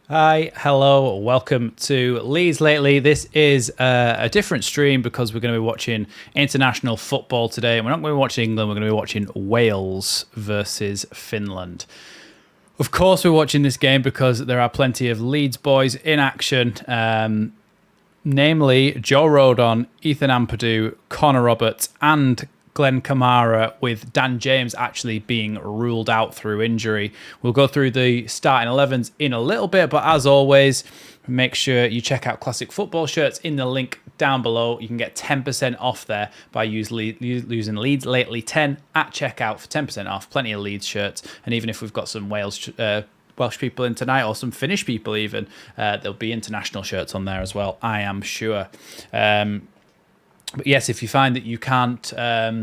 Hi, hello, welcome to Leeds Lately. This is a different stream because we're going to be watching international football today. And we're not going to be watching England, we're going to be watching Wales versus Finland. Of course, we're watching this game because there are plenty of Leeds boys in action, namely Joe Rodon, Ethan Ampadu, Connor Roberts, and Glenn Kamara, with Dan James actually being ruled out through injury. We'll go through the starting 11s in a little bit, but as always, make sure you check out Classic Football shirts in the link down below. You can get 10% off there by using Leeds Lately 10 at checkout for 10% off. Plenty of Leeds shirts, and even if we've got some Welsh people in tonight, or some Finnish people even, there'll be international shirts on there as well, I am sure. But yes, if you find that you can't, chat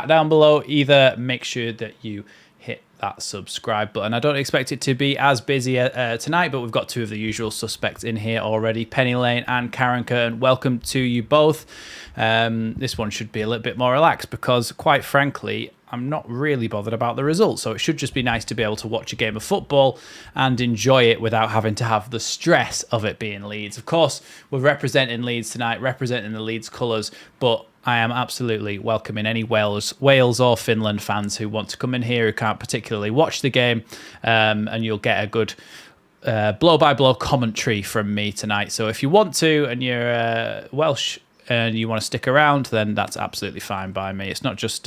down below either, make sure that you hit that subscribe button. I don't expect it to be as busy tonight, but we've got two of the usual suspects in here already, Penny Lane and Karen Curtin. Welcome to you both. This one should be a little bit more relaxed because, quite frankly, I'm not really bothered about the results, so it should just be nice to be able to watch a game of football and enjoy it without having to have the stress of it being Leeds. Of course, we're representing Leeds tonight, representing the Leeds colours, but I am absolutely welcoming any Wales or Finland fans who want to come in here who can't particularly watch the game, and you'll get a good blow-by-blow commentary from me tonight. So if you want to and you're Welsh and you want to stick around, then that's absolutely fine by me. It's not just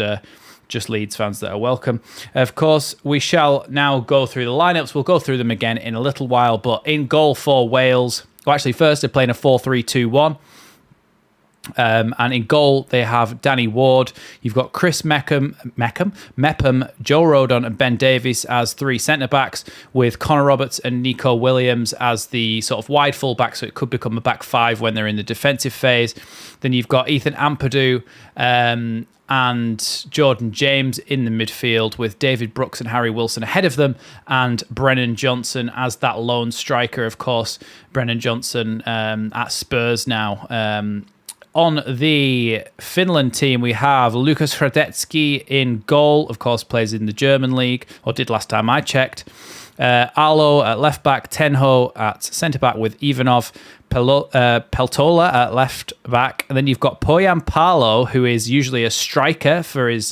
Leeds fans that are welcome. Of course, we shall now go through the lineups. We'll go through them again in a little while, but in goal for Wales, well, actually, first they're playing a 4-3-2-1. And in goal, they have Danny Ward. You've got Chris Mepham, Joe Rodon, and Ben Davies as three centre-backs, with Connor Roberts and Nico Williams as the sort of wide full-back, so it could become a back five when they're in the defensive phase. Then you've got Ethan Ampadu and Jordan James in the midfield, with David Brooks and Harry Wilson ahead of them, and Brennan Johnson as that lone striker. Of course, Brennan Johnson at Spurs now. On the Finland team, we have Lukas Hradecki in goal. Of course, plays in the German league, or did last time I checked. Arlo at left back, Tenho at centre back, with Ivanov, Peltola at left back, and then you've got Poyan Palo, who is usually a striker for his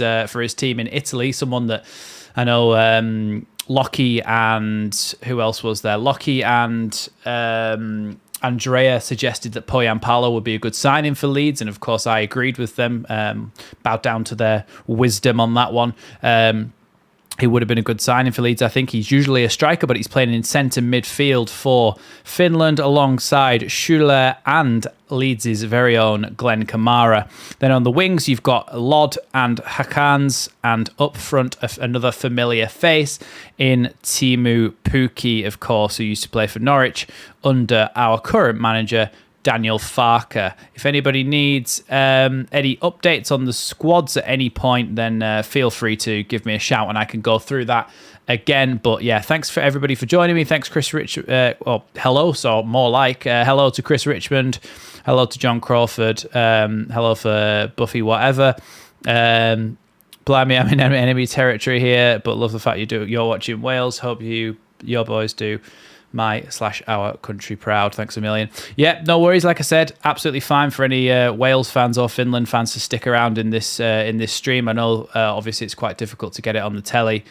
team in Italy. Someone that I know, Lockie and who else was there? Lockie and Andrea suggested that Poyan Palo would be a good signing for Leeds, and of course I agreed with them. Bowed down to their wisdom on that one. He would have been a good signing for Leeds. I think he's usually a striker, but he's playing in centre midfield for Finland alongside Schüller and Leeds' very own Glenn Kamara. Then on the wings, you've got Lod and Hakans, and up front, another familiar face in Timu Pukki, of course, who used to play for Norwich under our current manager, Daniel Farker. If anybody needs any updates on the squads at any point, then feel free to give me a shout and I can go through that again. But yeah, thanks for everybody for joining me. Thanks, Chris hello, so more like hello to Chris Richmond, hello to John Crawford, hello for Buffy whatever. Blimey, I'm in enemy territory here, but love the fact you're watching Wales. Hope your boys do our country proud. Thanks a million. Yeah, no worries. Like I said, absolutely fine for any Wales fans or Finland fans to stick around in this stream. I know obviously it's quite difficult to get it on the telly,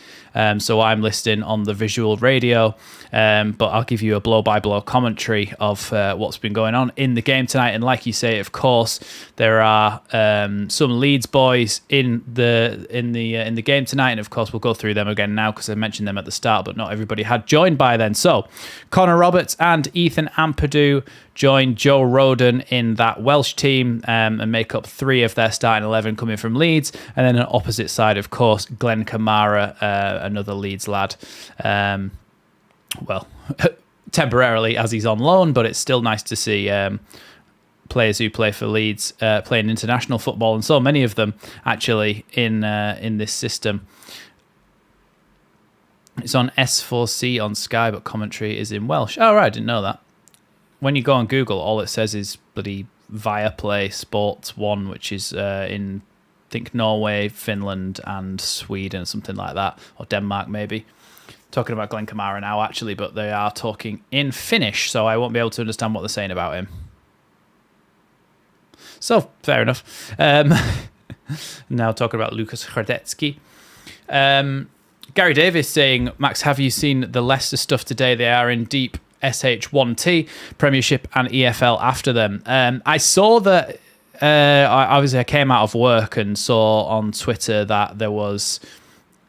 so I'm listening on the visual radio, but I'll give you a blow-by-blow commentary of what's been going on in the game tonight. And like you say, of course, there are some Leeds boys in the game tonight, and of course we'll go through them again now because I mentioned them at the start, but not everybody had joined by then. So Connor Roberts and Ethan Ampadu join Joe Rodon in that Welsh team, and make up three of their starting 11 coming from Leeds. And then on opposite side, of course, Glenn Kamara, another Leeds lad. Well, temporarily as he's on loan, but it's still nice to see players who play for Leeds playing international football, and so many of them actually in this system. It's on S4C on Sky, but commentary is in Welsh. Oh, right, I didn't know that. When you go on Google, all it says is bloody Viaplay Sports 1, which is in, I think, Norway, Finland, and Sweden, something like that, or Denmark, maybe. talking about Glenn Kamara now, actually, but they are talking in Finnish, so I won't be able to understand what they're saying about him. So, fair enough. Now talking about Lucas Hradecki. Gary Davis saying, Max, have you seen the Leicester stuff today? They are in deep SH1T, Premiership and EFL after them. I saw that, I came out of work and saw on Twitter that there was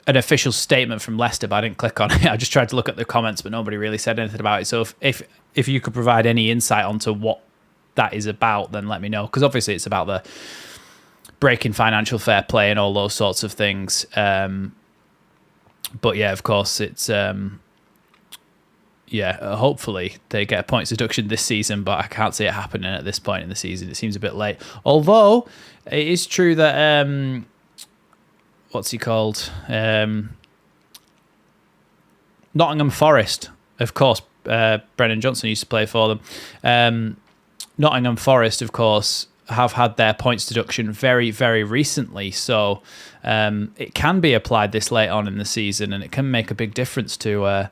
an official statement from Leicester, but I didn't click on it. I just tried to look at the comments, but nobody really said anything about it. So if you could provide any insight onto what that is about, then let me know. Because obviously it's about the breaking financial fair play and all those sorts of things. But yeah, of course, it's hopefully they get a points deduction this season, but I can't see it happening at this point in the season. It seems a bit late. Although it is true that what's he called? Nottingham Forest, of course. Brennan Johnson used to play for them. Nottingham Forest, of course, have had their points deduction very, very recently. So it can be applied this late on in the season, and it can make a big difference to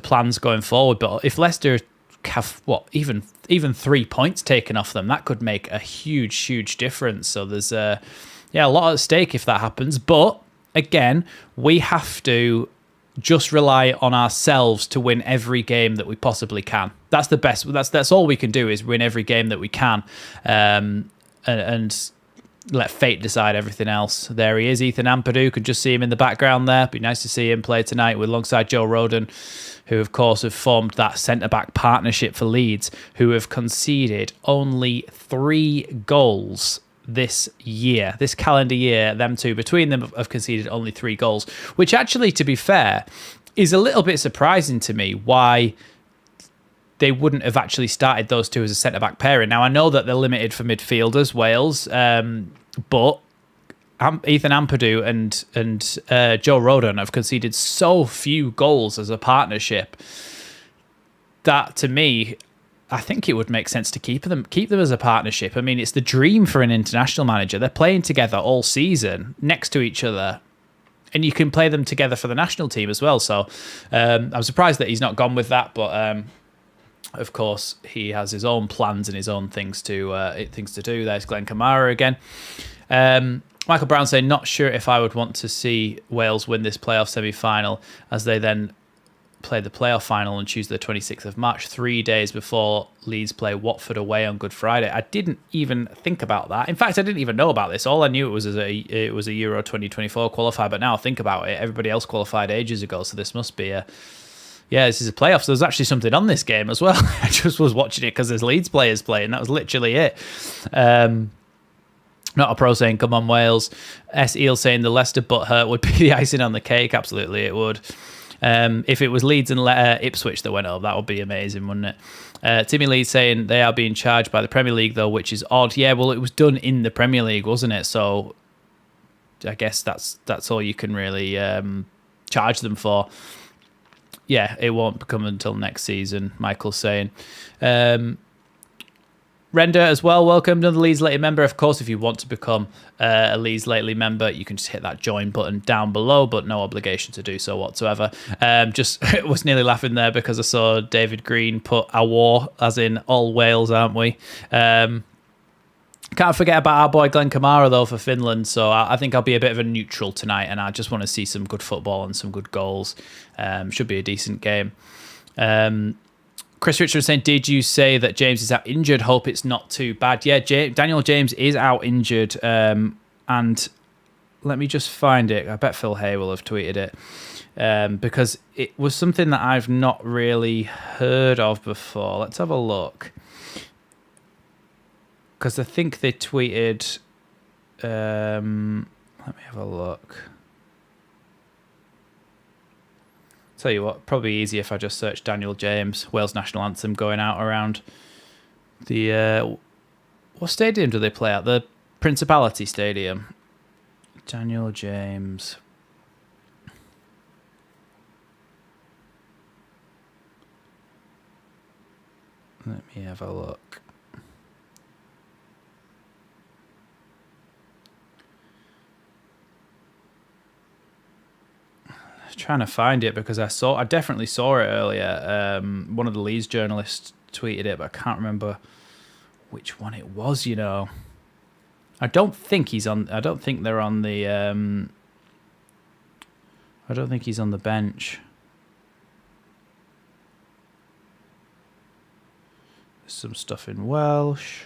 plans going forward. But if Leicester have even 3 points taken off them, that could make a huge difference. So there's a lot at stake if that happens. But again, we have to just rely on ourselves to win every game that we possibly can. That's the best. That's all we can do, is win every game that we can, and let fate decide everything else. There he is, Ethan Ampadu. Could just see him in the background there. Be nice to see him play tonight alongside Joe Rodon, who of course have formed that centre-back partnership for Leeds, who have conceded only 3 goals this calendar year. Them two, between them, have conceded only 3 goals, which actually, to be fair, is a little bit surprising to me why they wouldn't have actually started those two as a centre-back pairing. Now, I know that they're limited for midfielders, Wales, but Ethan Ampadu and Joe Rodon have conceded so few goals as a partnership that, to me, I think it would make sense to keep them as a partnership. I mean, it's the dream for an international manager. They're playing together all season next to each other, and you can play them together for the national team as well. So I'm surprised that he's not gone with that, but of course he has his own plans and his own things to do. There's Glenn Kamara again. Michael Brown saying, not sure if I would want to see Wales win this playoff semi-final, as they then play the playoff final on Tuesday the 26th of March, 3 days before Leeds play Watford away on Good Friday. I didn't even think about that. In fact, I didn't even know about this. All I knew it was a Euro 2024 qualifier, but now I think about it, everybody else qualified ages ago, so this must be this is a playoff. So there's actually something on this game as well. I just was watching it because there's Leeds players playing. That was literally it. Not a pro saying, come on, Wales. S. Eel saying the Leicester butt hurt would be the icing on the cake. Absolutely, it would. If it was Leeds and Ipswich that went up, that would be amazing, wouldn't it? Timmy Lee saying they are being charged by the Premier League, though, which is odd. Yeah, well, it was done in the Premier League, wasn't it? So I guess that's all you can really charge them for. Yeah, it won't come until next season, Michael's saying. Render as well, welcome, another Leeds Lately member. Of course, if you want to become a Leeds Lately member, you can just hit that join button down below, but no obligation to do so whatsoever. Just was nearly laughing there because I saw David Green put "our war" as in all Wales, aren't we? Can't forget about our boy Glenn Kamara, though, for Finland. So I think I'll be a bit of a neutral tonight, and I just want to see some good football and some good goals. Should be a decent game. Chris Richards saying, did you say that James is out injured? Hope it's not too bad. Yeah, Daniel James is out injured. And let me just find it. I bet Phil Hay will have tweeted it. Because it was something that I've not really heard of before. Let's have a look. Because I think they tweeted... let me have a look. Tell you what, probably easier if I just search Daniel James, Wales national anthem going out around the... what stadium do they play at? The Principality Stadium. Daniel James. Let me have a look. trying to find it because I definitely saw it earlier. One of the Leeds journalists tweeted it, but I can't remember which one it was. I don't think he's on. I don't think they're on the. I don't think he's on the bench. There's some stuff in Welsh.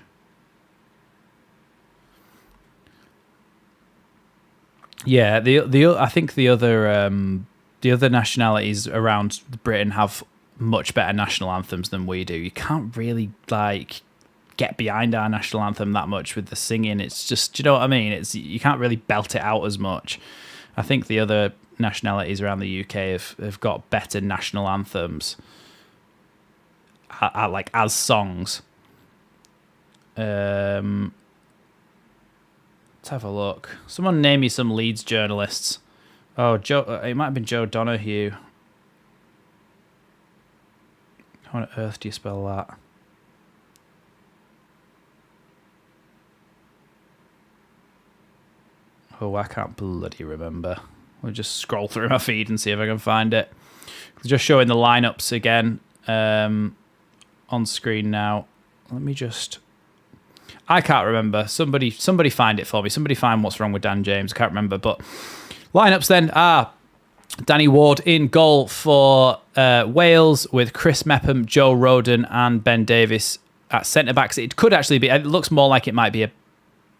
Yeah, I think the other nationalities around Britain have much better national anthems than we do. You can't really get behind our national anthem that much with the singing. It's just, do you know what I mean? You can't really belt it out as much. I think the other nationalities around the UK have got better national anthems, as songs. Let's have a look. Someone name me some Leeds journalists. Oh, Joe. It might have been Joe Donahue. How on earth do you spell that? Oh, I can't bloody remember. I'll just scroll through my feed and see if I can find it. Just showing the lineups again on screen now. Let me just... I can't remember. Somebody find it for me. Somebody find what's wrong with Dan James. I can't remember. But lineups then are Danny Ward in goal for Wales with Chris Mepham, Joe Rodon and Ben Davies at centre-backs. It could actually be... It looks more like it might be a...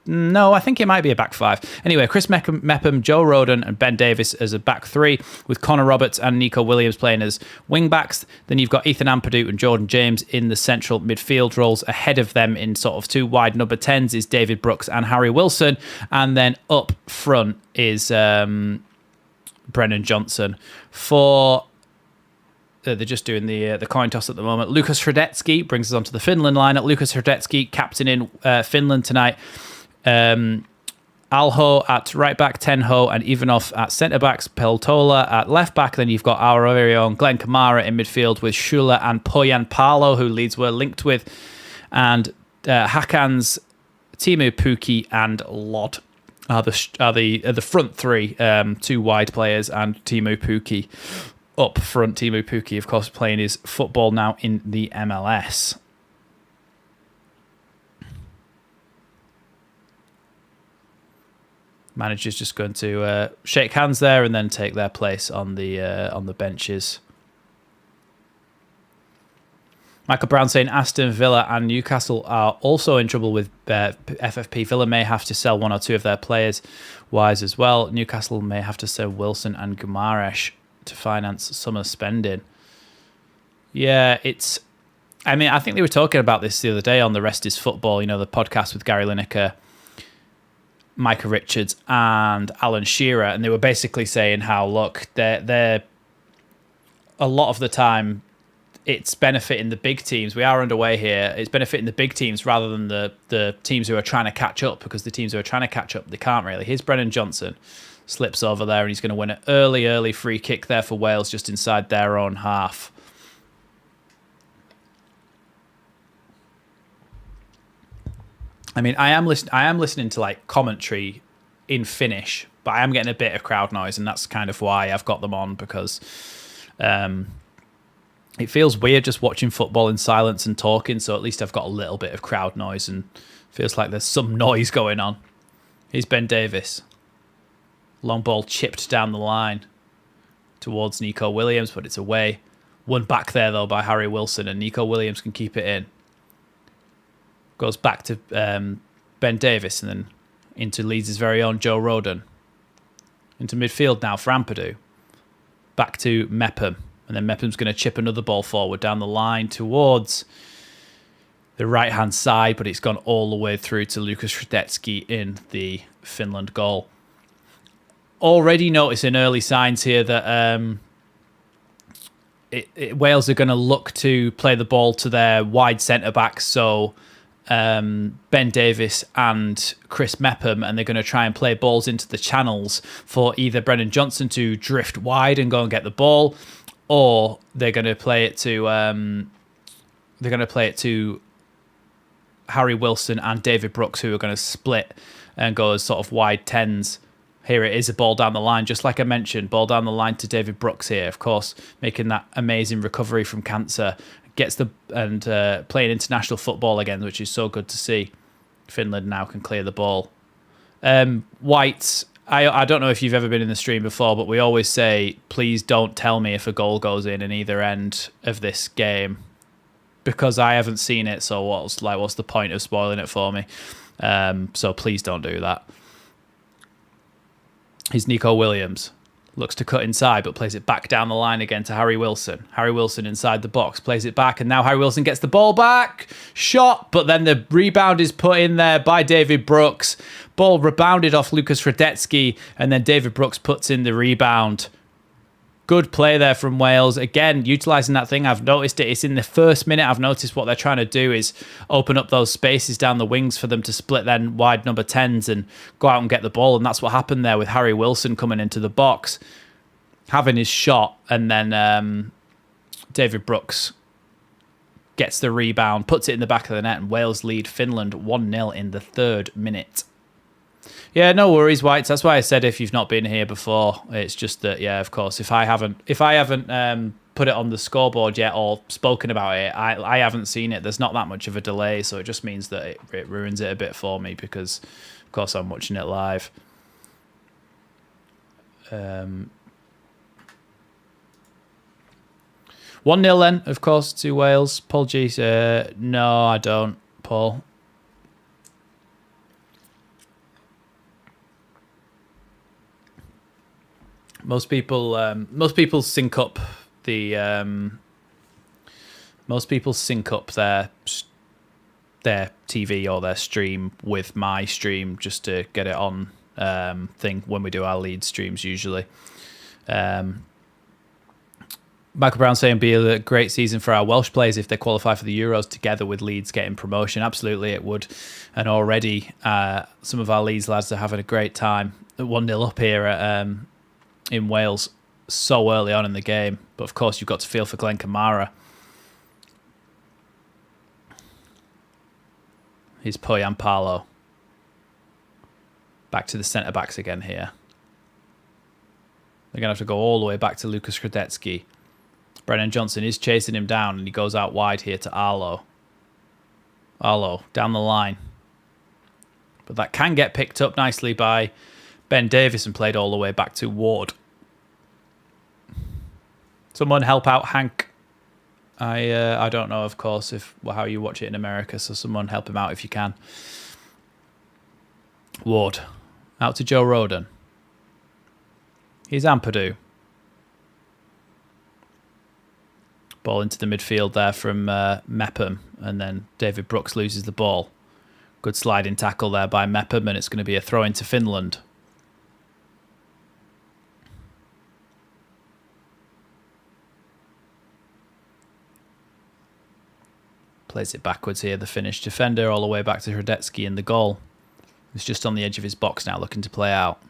No, I think it might be a back five. Anyway, Chris Mepham, Joe Rodon and Ben Davies as a back three with Connor Roberts and Nico Williams playing as wing backs. Then you've got Ethan Ampadu and Jordan James in the central midfield roles. Ahead of them in sort of two wide number 10s is David Brooks and Harry Wilson. And then up front is Brennan Johnson. They're just doing the coin toss at the moment. Lukas Hradecky brings us onto the Finland lineup. Lukas Hradecky captaining Finland tonight. Alho at right back, Tenho and Ivanov at centre backs, Peltola at left back. Then you've got our very own Glenn Kamara in midfield with Shula and Poyan Palo, who Leeds were linked with, and Hakan's Timu Puki and Lod are the front three, two wide players, and Timu Puki up front. Timu Puki, of course, playing his football now in the MLS. Manager's just going to shake hands there and then take their place on the benches. Michael Brown saying Aston Villa and Newcastle are also in trouble with FFP. Villa may have to sell one or two of their players wise as well. Newcastle may have to sell Wilson and Guimaraes to finance summer spending. Yeah, I think they were talking about this the other day on The Rest is Football, the podcast with Gary Lineker, Micah Richards and Alan Shearer, and they were basically saying how, look, they're a lot of the time it's benefiting the big teams. We are underway here. It's benefiting the big teams rather than the teams who are trying to catch up, because the teams who are trying to catch up, they can't really. Here's Brennan Johnson, slips over there, and he's going to win an early free kick there for Wales just inside their own half. I mean, I am listening to commentary in Finnish, but I am getting a bit of crowd noise, and that's kind of why I've got them on, because it feels weird just watching football in silence and talking. So at least I've got a little bit of crowd noise, and feels like there's some noise going on. Here's Ben Davies. Long ball chipped down the line towards Nico Williams, but it's away. Won back there though by Harry Wilson, and Nico Williams can keep it in. Goes back to Ben Davies and then into Leeds' very own Joe Rodon. Into midfield now for Ampadu. Back to Mepham. And then Mepham's going to chip another ball forward down the line towards the right-hand side, but it's gone all the way through to Lukas Hradecky in the Finland goal. Already noticing early signs here that Wales are going to look to play the ball to their wide centre-backs, so Ben Davies and Chris Mepham, and they're going to try and play balls into the channels for either Brennan Johnson to drift wide and go and get the ball, or they're going to play it to Harry Wilson and David Brooks, who are going to split and go as sort of wide tens. Here it is, a ball down the line, just like I mentioned, ball down the line to David Brooks here, of course, making that amazing recovery from cancer, playing international football again, which is so good to see. Finland now can clear the ball. White, I don't know if you've ever been in the stream before, but we always say, please don't tell me if a goal goes in either end of this game, because I haven't seen it, so what's the point of spoiling it for me? So please don't do that. Here's Nico Williams. Looks to cut inside, but plays it back down the line again to Harry Wilson. Harry Wilson inside the box, plays it back, and now Harry Wilson gets the ball back. Shot, but then the rebound is put in there by David Brooks. Ball rebounded off Lukas Radetzky, and then David Brooks puts in the rebound. Good play there from Wales. Again, utilising that thing. I've noticed it. It's in the first minute. I've noticed what they're trying to do is open up those spaces down the wings for them to split then wide number 10s and go out and get the ball. And that's what happened there with Harry Wilson coming into the box, having his shot. And then David Brooks gets the rebound, puts it in the back of the net, and Wales lead Finland 1-0 in the 3rd minute. Yeah, no worries, Whites. That's why I said if you've not been here before, it's just that, yeah, of course, if I haven't put it on the scoreboard yet or spoken about it, I haven't seen it. There's not that much of a delay, so it just means that it ruins it a bit for me because, of course, I'm watching it live. 1-0 then, of course, to Wales. Paul G. No, I don't, Paul. Most people sync up their TV or their stream with my stream just to get it on thing when we do our Leeds streams usually. Michael Brown saying be a great season for our Welsh players if they qualify for the Euros together with Leeds getting promotion. Absolutely it would. And already some of our Leeds lads are having a great time. 1-0 up here at in Wales so early on in the game. But of course, you've got to feel for Glenn Kamara. Here's Poyan Parlo. Back to the centre-backs again here. They're going to have to go all the way back to Lukas Radetzky. Brennan Johnson is chasing him down, and he goes out wide here to Arlo. Arlo, down the line. But that can get picked up nicely by Ben Davies and played all the way back to Ward. Someone help out Hank. I don't know, of course, how you watch it in America, so someone help him out if you can. Ward. Out to Joe Roden. Here's Ampadu. Ball into the midfield there from Mepham, and then David Brooks loses the ball. Good sliding tackle there by Mepham, and it's going to be a throw into Finland. Plays it backwards here, the Finnish defender, all the way back to Hradecky in the goal. He's just on the edge of his box now, looking to play out.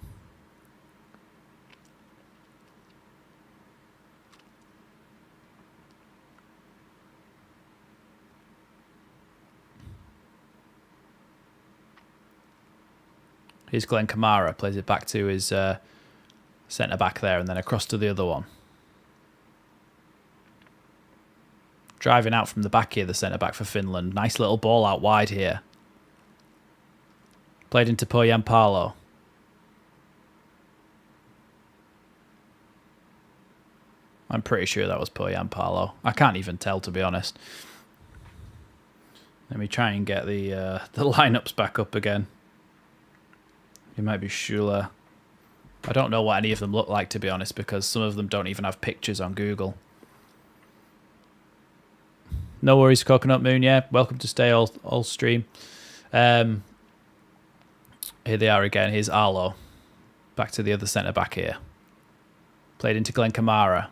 Here's Glenn Kamara, plays it back to his centre-back there, and then across to the other one. Driving out from the back here, the centre-back for Finland. Nice little ball out wide here. Played into Poyan Parlo. I'm pretty sure that was Poyan Parlo. I can't even tell, to be honest. Let me try and get the lineups back up again. It might be Schuler. I don't know what any of them look like, to be honest, because some of them don't even have pictures on Google. No worries, Coconut Moon. Yeah, welcome to stay all stream. Here they are again. Here's Arlo. Back to the other centre-back here. Played into Glenn Kamara.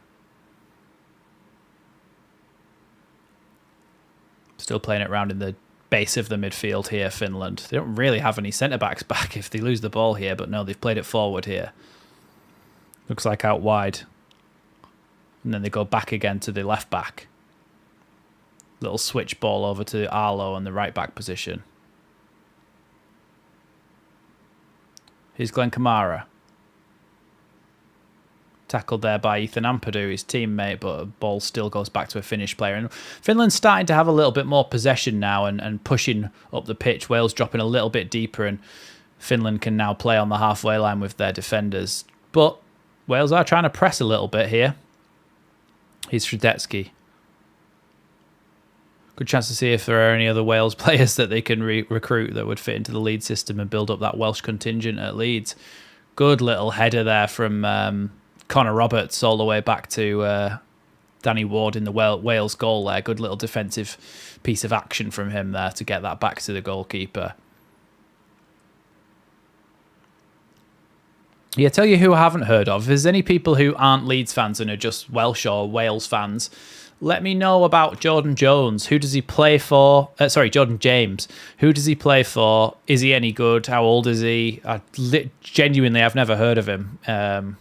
Still playing it around in the base of the midfield here, Finland. They don't really have any centre-backs back if they lose the ball here, but no, they've played it forward here. Looks like out wide. And then they go back again to the left-back. Little switch ball over to Arlo on the right-back position. Here's Glenn Kamara. tackled there by Ethan Ampadu, his teammate, but a ball still goes back to a Finnish player. And Finland's starting to have a little bit more possession now and pushing up the pitch. Wales dropping a little bit deeper, and Finland can now play on the halfway line with their defenders. But Wales are trying to press a little bit here. Here's Sredetsky. Good chance to see if there are any other Wales players that they can recruit that would fit into the Leeds system and build up that Welsh contingent at Leeds. Good little header there from Connor Roberts all the way back to Danny Ward in the Wales goal there. Good little defensive piece of action from him there to get that back to the goalkeeper. Yeah, tell you who I haven't heard of. If there's any people who aren't Leeds fans and are just Welsh or Wales fans, let me know about Jordan Jones. Who does he play for? Jordan James. Who does he play for? Is he any good? How old is he? Genuinely, I've never heard of him.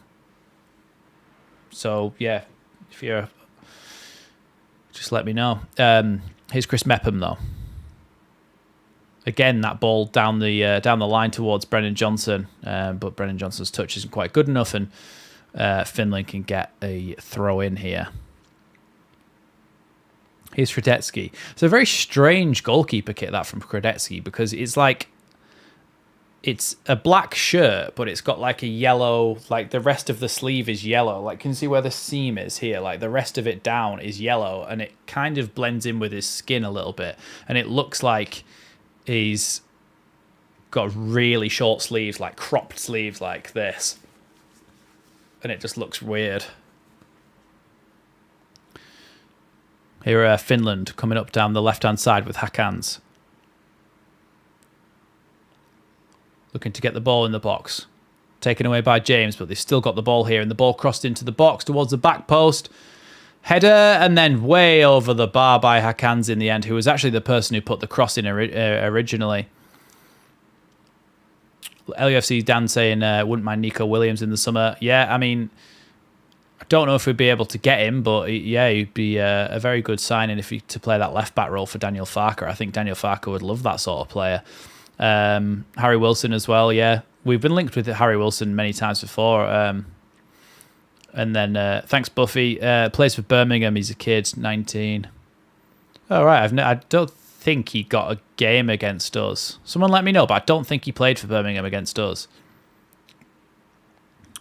So, yeah, if you're... just let me know. Here's Chris Mepham, though. Again, that ball down the line towards Brennan Johnson, but Brennan Johnson's touch isn't quite good enough, and Finland can get a throw in here. Here's Sredetsky. It's a very strange goalkeeper kit, that, from Sredetsky, because it's like, it's a black shirt, but it's got like a yellow, like the rest of the sleeve is yellow. Like, can you see where the seam is here? Like the rest of it down is yellow, and it kind of blends in with his skin a little bit. And it looks like he's got really short sleeves, like cropped sleeves like this. And it just looks weird. Here are Finland coming up down the left-hand side with Hakans. Looking to get the ball in the box. Taken away by James, but they've still got the ball here. And the ball crossed into the box towards the back post. Header, and then way over the bar by Hakans in the end, who was actually the person who put the cross in originally. LUFC Dan saying, wouldn't mind Nico Williams in the summer. Yeah, I mean... I don't know if we'd be able to get him, but yeah, he'd be a very good signing to play that left-back role for Daniel Farke. I think Daniel Farke would love that sort of player. Harry Wilson as well, yeah. We've been linked with Harry Wilson many times before. And then, thanks, Buffy. Plays for Birmingham. He's a kid, 19. All right, I don't think he got a game against us. Someone let me know, but I don't think he played for Birmingham against us.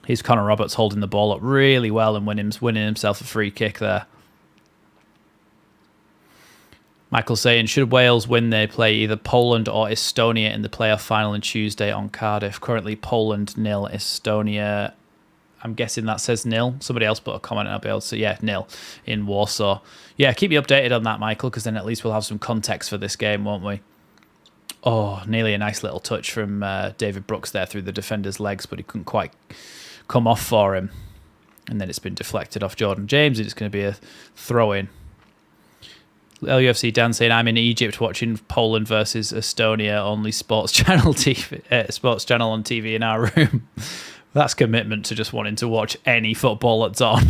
Here's Connor Roberts holding the ball up really well and winning himself a free kick there. Michael saying, should Wales win, they play either Poland or Estonia in the playoff final on Tuesday on Cardiff. Currently Poland 0, Estonia, I'm guessing that says 0. Somebody else put a comment and I'll be able to say, yeah, 0 in Warsaw. Yeah, keep me updated on that, Michael, because then at least we'll have some context for this game, won't we? Oh, nearly a nice little touch from David Brooks there through the defender's legs, but he couldn't quite come off for him. And then it's been deflected off Jordan James, and it's going to be a throw-in. LUFC Dan saying, I'm in Egypt watching Poland versus Estonia, only sports channel on TV in our room. That's commitment to just wanting to watch any football that's on.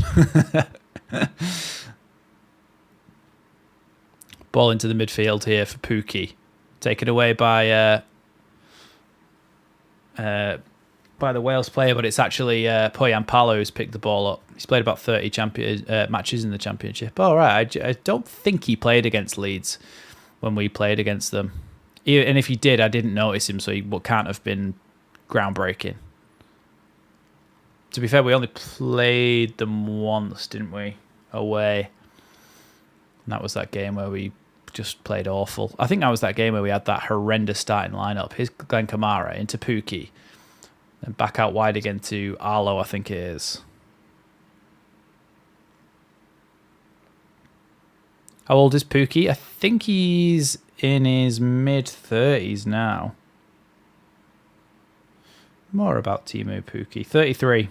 Ball into the midfield here for Pukki. Taken away by the Wales player, but it's actually Poyan Palo who's picked the ball up. He's played about 30 matches in the championship. All right, I don't think he played against Leeds when we played against them. And if he did, I didn't notice him, so he can't have been groundbreaking. To be fair, we only played them once, didn't we? Away. And that was that game where we just played awful. I think that was that game where we had that horrendous starting lineup. Here's Glenn Kamara into Pukki. And back out wide again to Arlo, I think it is. How old is Pukki? I think he's in his mid-30s now. More about Teemu Pukki. 33.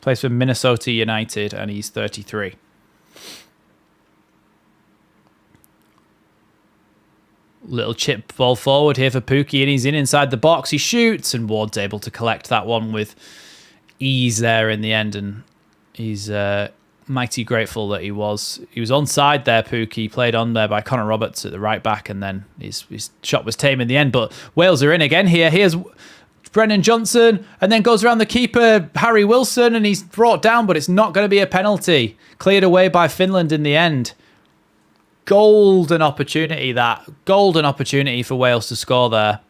Plays for Minnesota United, and he's 33. Little chip ball forward here for Pukki, and he's inside the box. He shoots, and Ward's able to collect that one with ease there in the end, and he's mighty grateful that he was onside there. Pukki played on there by Connor Roberts at the right back, and then his shot was tame in the end. But Wales are in again here. Here's Brennan Johnson, and then goes around the keeper, Harry Wilson, and he's brought down, but it's not going to be a penalty. Cleared away by Finland in the end. Golden opportunity, that. Golden opportunity for Wales to score there.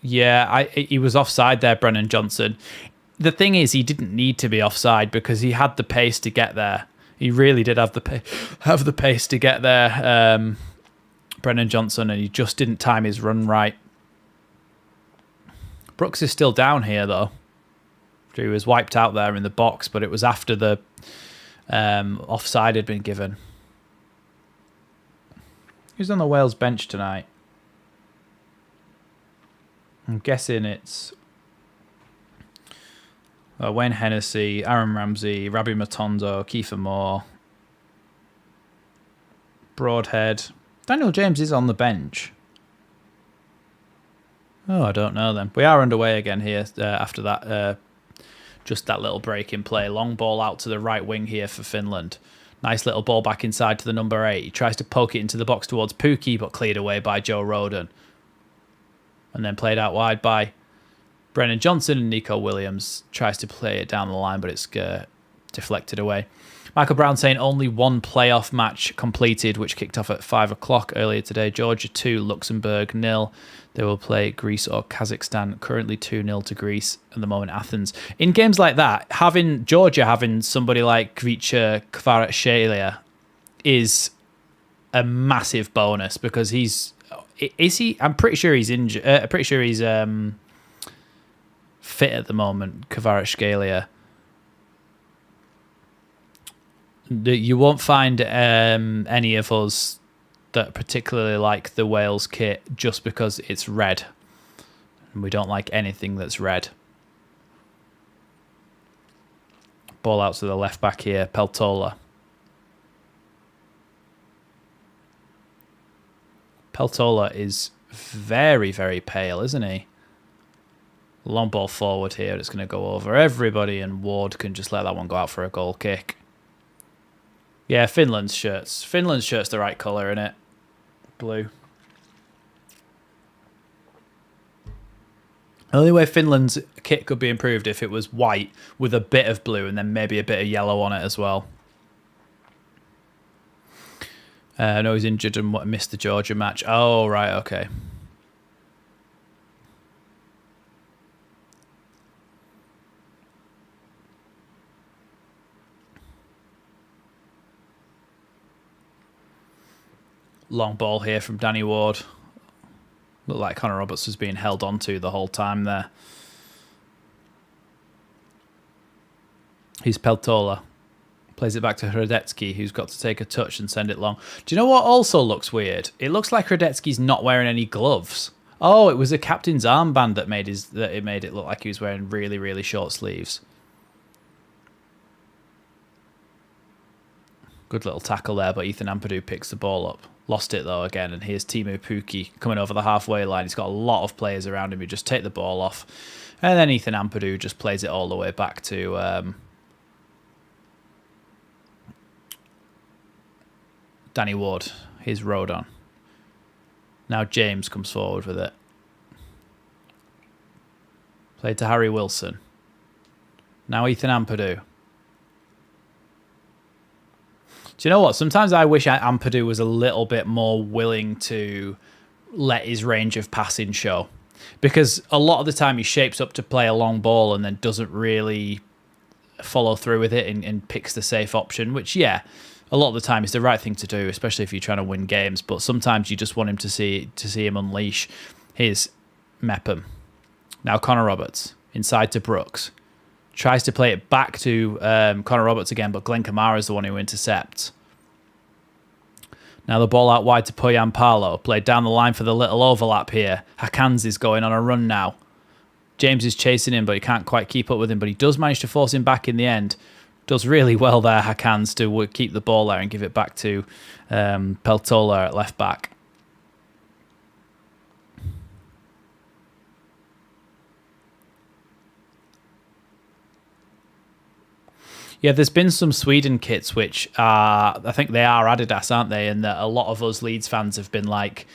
Yeah, he was offside there, Brennan Johnson. The thing is, he didn't need to be offside because he had the pace to get there. He really did have the pace to get there, Brennan Johnson, and he just didn't time his run right. Brooks is still down here, though. He was wiped out there in the box, but it was after the offside had been given. Who's on the Wales bench tonight? I'm guessing it's Wayne Hennessy, Aaron Ramsey, Rabbi Matondo, Kiefer Moore, Broadhead. Daniel James is on the bench. Oh, I don't know then. We are underway again here after that. Just that little break in play. Long ball out to the right wing here for Finland. Nice little ball back inside to the number 8. He tries to poke it into the box towards Pukki, but cleared away by Joe Roden. And then played out wide by Brennan Johnson, and Nico Williams tries to play it down the line, but it's deflected away. Michael Brown saying only one playoff match completed, which kicked off at 5 o'clock earlier today. Georgia 2, Luxembourg 0. They will play Greece or Kazakhstan. Currently 2-0 to Greece at the moment. Athens. In games like that, having Georgia having somebody like Kvicha Kvaratskhelia is a massive bonus because he's. Is he? I'm pretty sure he's injured. Pretty sure he's fit at the moment. Kvaratskhelia. You won't find any of us that particularly like the Wales kit just because it's red, and we don't like anything that's red. Ball out to the left back here, Peltola. Peltola is very, very pale, isn't he? Long ball forward here. It's going to go over everybody, and Ward can just let that one go out for a goal kick. Yeah, Finland's shirts. Finland's shirt's the right colour, innit? Blue. The only way Finland's kit could be improved if it was white with a bit of blue and then maybe a bit of yellow on it as well. I know he's injured and missed the Georgia match. Oh, right, okay. Long ball here from Danny Ward. Looked like Connor Roberts was being held onto the whole time there. He's Peltola. Plays it back to Hradetsky, who's got to take a touch and send it long. Do you know what also looks weird? It looks like Hradetsky's not wearing any gloves. Oh, it was a captain's armband that made it look like he was wearing really, really short sleeves. Good little tackle there, but Ethan Ampadu picks the ball up. Lost it, though, again, and here's Teemu Pukki coming over the halfway line. He's got a lot of players around him who just take the ball off. And then Ethan Ampadu just plays it all the way back to Danny Ward. Here's Rodon. Now James comes forward with it. Played to Harry Wilson. Now Ethan Ampadu. Do you know what? Sometimes I wish Ampadu was a little bit more willing to let his range of passing show. Because a lot of the time he shapes up to play a long ball and then doesn't really follow through with it and picks the safe option, which, yeah, a lot of the time is the right thing to do, especially if you're trying to win games. But sometimes you just want him to see him unleash his Mepham. Now Connor Roberts, inside to Brooks. Tries to play it back to Connor Roberts again, but Glenn Kamara is the one who intercepts. Now the ball out wide to Poyan Parlo. Played down the line for the little overlap here. Hakans is going on a run now. James is chasing him, but he can't quite keep up with him. But he does manage to force him back in the end. Does really well there, Hakans, to keep the ball there and give it back to Peltola at left back. Yeah, there's been some Sweden kits which are, I think they are Adidas, aren't they? And that a lot of us Leeds fans have been like,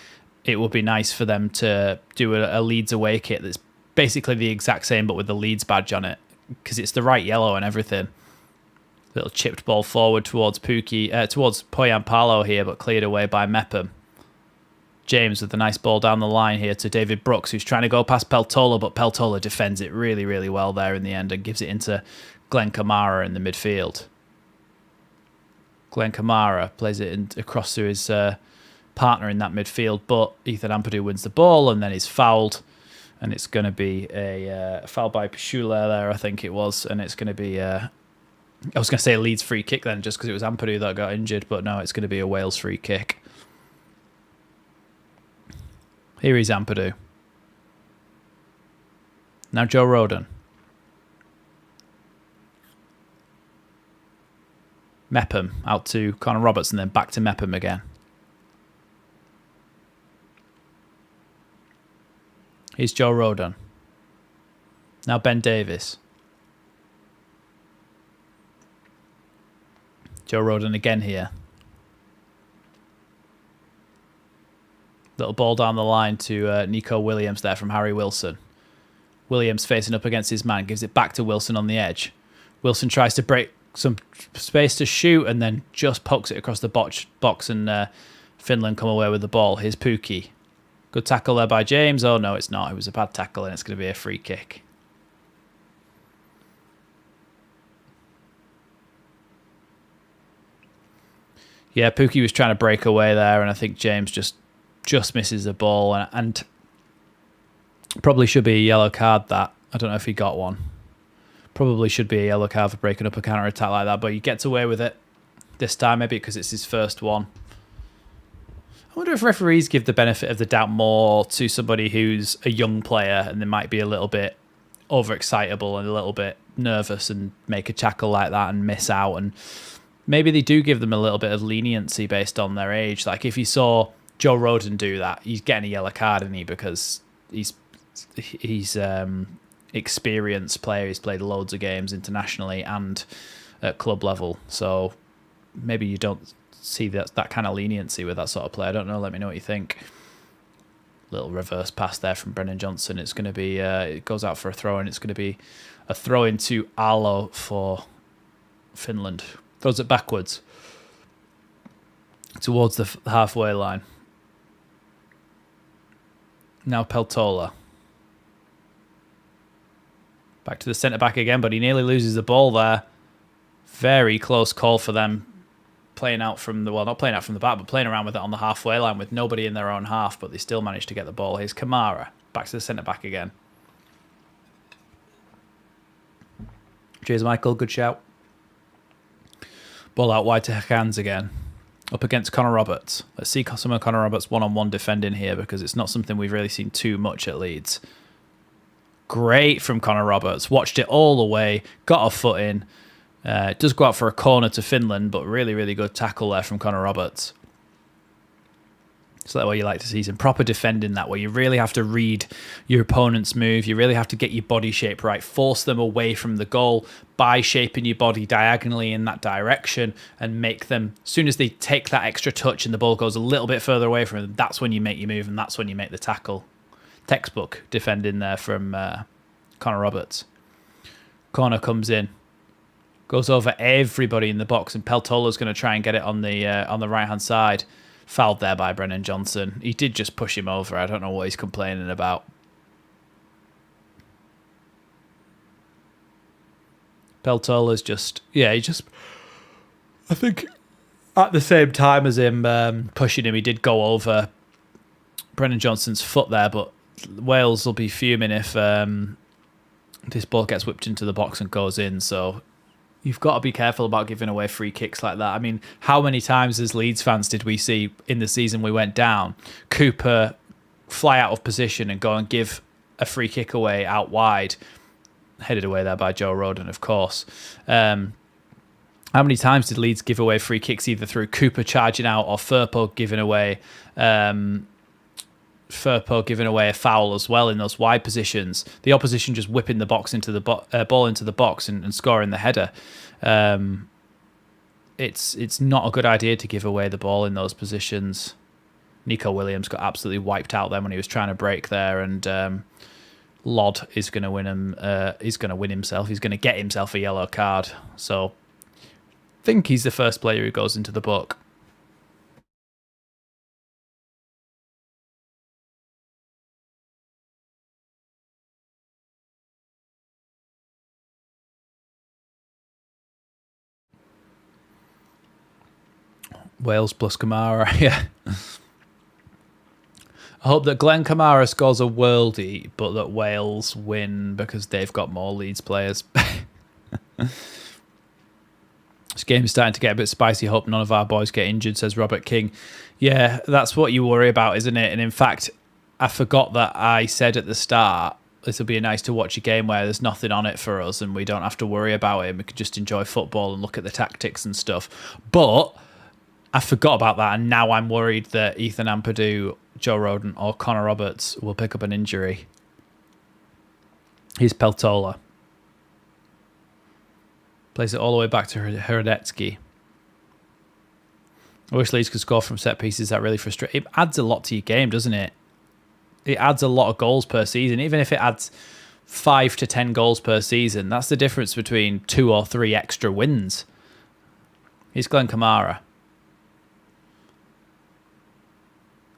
it would be nice for them to do a Leeds away kit that's basically the exact same but with the Leeds badge on it, because it's the right yellow and everything. Little chipped ball forward towards towards Poyampalo here, but cleared away by Mepham. James with the nice ball down the line here to David Brooks, who's trying to go past Peltola, but Peltola defends it really, really well there in the end and gives it into Glenn Kamara in the midfield. Glenn Kamara plays it across to his partner in that midfield, but Ethan Ampadu wins the ball and then he's fouled. And it's going to be a foul by Pashula there, I think it was. And it's going to be, I was going to say a Leeds free kick then, just because it was Ampadu that got injured. But no, it's going to be a Wales free kick. Here is Ampadu. Now Joe Rodon. Mepham out to Connor Roberts and then back to Mepham again. Here's Joe Rodon. Now Ben Davies. Joe Rodon again here. Little ball down the line to Nico Williams there from Harry Wilson. Williams facing up against his man. Gives it back to Wilson on the edge. Wilson tries to break some space to shoot and then just pokes it across the box and Finland come away with the ball. Here's Pukki. Good tackle there by James. Oh, no, it's not. It was a bad tackle, and it's going to be a free kick. Yeah, Pukki was trying to break away there, and I think James just misses the ball, and probably should be a yellow card, that. I don't know if he got one. Probably should be a yellow card for breaking up a counter-attack like that, but he gets away with it this time, maybe because it's his first one. I wonder if referees give the benefit of the doubt more to somebody who's a young player and they might be a little bit overexcitable and a little bit nervous and make a tackle like that and miss out. And maybe they do give them a little bit of leniency based on their age. Like if you saw Joe Rodon do that, he's getting a yellow card, isn't he? Because he's experienced player. He's played loads of games internationally and at club level. So maybe you don't see that kind of leniency with that sort of play. I don't know. Let me know what you think. Little reverse pass there from Brennan Johnson. It's going to be, it goes out for a throw, and it's going to be a throw into Arlo for Finland. Throws it backwards towards the halfway line. Now Peltola. Back to the centre-back again, but he nearly loses the ball there. Very close call for them. Playing out from the, well, not playing out from the back, but playing around with it on the halfway line with nobody in their own half, but they still managed to get the ball. Here's Kamara. Back to the centre-back again. Cheers, Michael. Good shout. Ball out wide to Hakans again. Up against Connor Roberts. Let's see some of Connor Roberts one-on-one defending here, because it's not something we've really seen too much at Leeds. Great from Connor Roberts. Watched it all the way. Got a foot in. It does go out for a corner to Finland, but really, really good tackle there from Connor Roberts. So that's what you like to see, some proper defending that way. You really have to read your opponent's move. You really have to get your body shape right. Force them away from the goal by shaping your body diagonally in that direction and make them, as soon as they take that extra touch and the ball goes a little bit further away from them, that's when you make your move and that's when you make the tackle. Textbook defending there from Connor Roberts. Corner comes in. Goes over everybody in the box, and Peltola's going to try and get it on the right-hand side. Fouled there by Brennan Johnson. He did just push him over. I don't know what he's complaining about. Peltola's just, yeah, I think at the same time as him pushing him, he did go over Brennan Johnson's foot there, but Wales will be fuming if this ball gets whipped into the box and goes in, so you've got to be careful about giving away free kicks like that. I mean, how many times as Leeds fans did we see in the season we went down, Cooper fly out of position and go and give a free kick away out wide, headed away there by Joe Rodon, of course. How many times did Leeds give away free kicks either through Cooper charging out or Firpo giving away a foul as well in those wide positions, the opposition just whipping the box into the ball into the box and scoring the header. It's not a good idea to give away the ball in those positions. Nico Williams got absolutely wiped out then when he was trying to break there, and Lod is going to win him. He's going to win himself. He's going to get himself a yellow card. So I think he's the first player who goes into the book. Wales plus Kamara, yeah. I hope that Glenn Kamara scores a worldie, but that Wales win because they've got more Leeds players. This game's starting to get a bit spicy. Hope none of our boys get injured, says Robert King. Yeah, that's what you worry about, isn't it? And in fact, I forgot that I said at the start, this will be a nice to watch a game where there's nothing on it for us and we don't have to worry about it. We can just enjoy football and look at the tactics and stuff. But I forgot about that, and now I'm worried that Ethan Ampadu, Joe Rodon, or Connor Roberts will pick up an injury. Here's Peltola. Plays it all the way back to Hradetsky. I wish Leeds could score from set pieces. That really frustrating. It adds a lot to your game, doesn't it? It adds a lot of goals per season. Even if it adds 5 to 10 goals per season, that's the difference between 2 or 3 extra wins. Here's Glenn Kamara.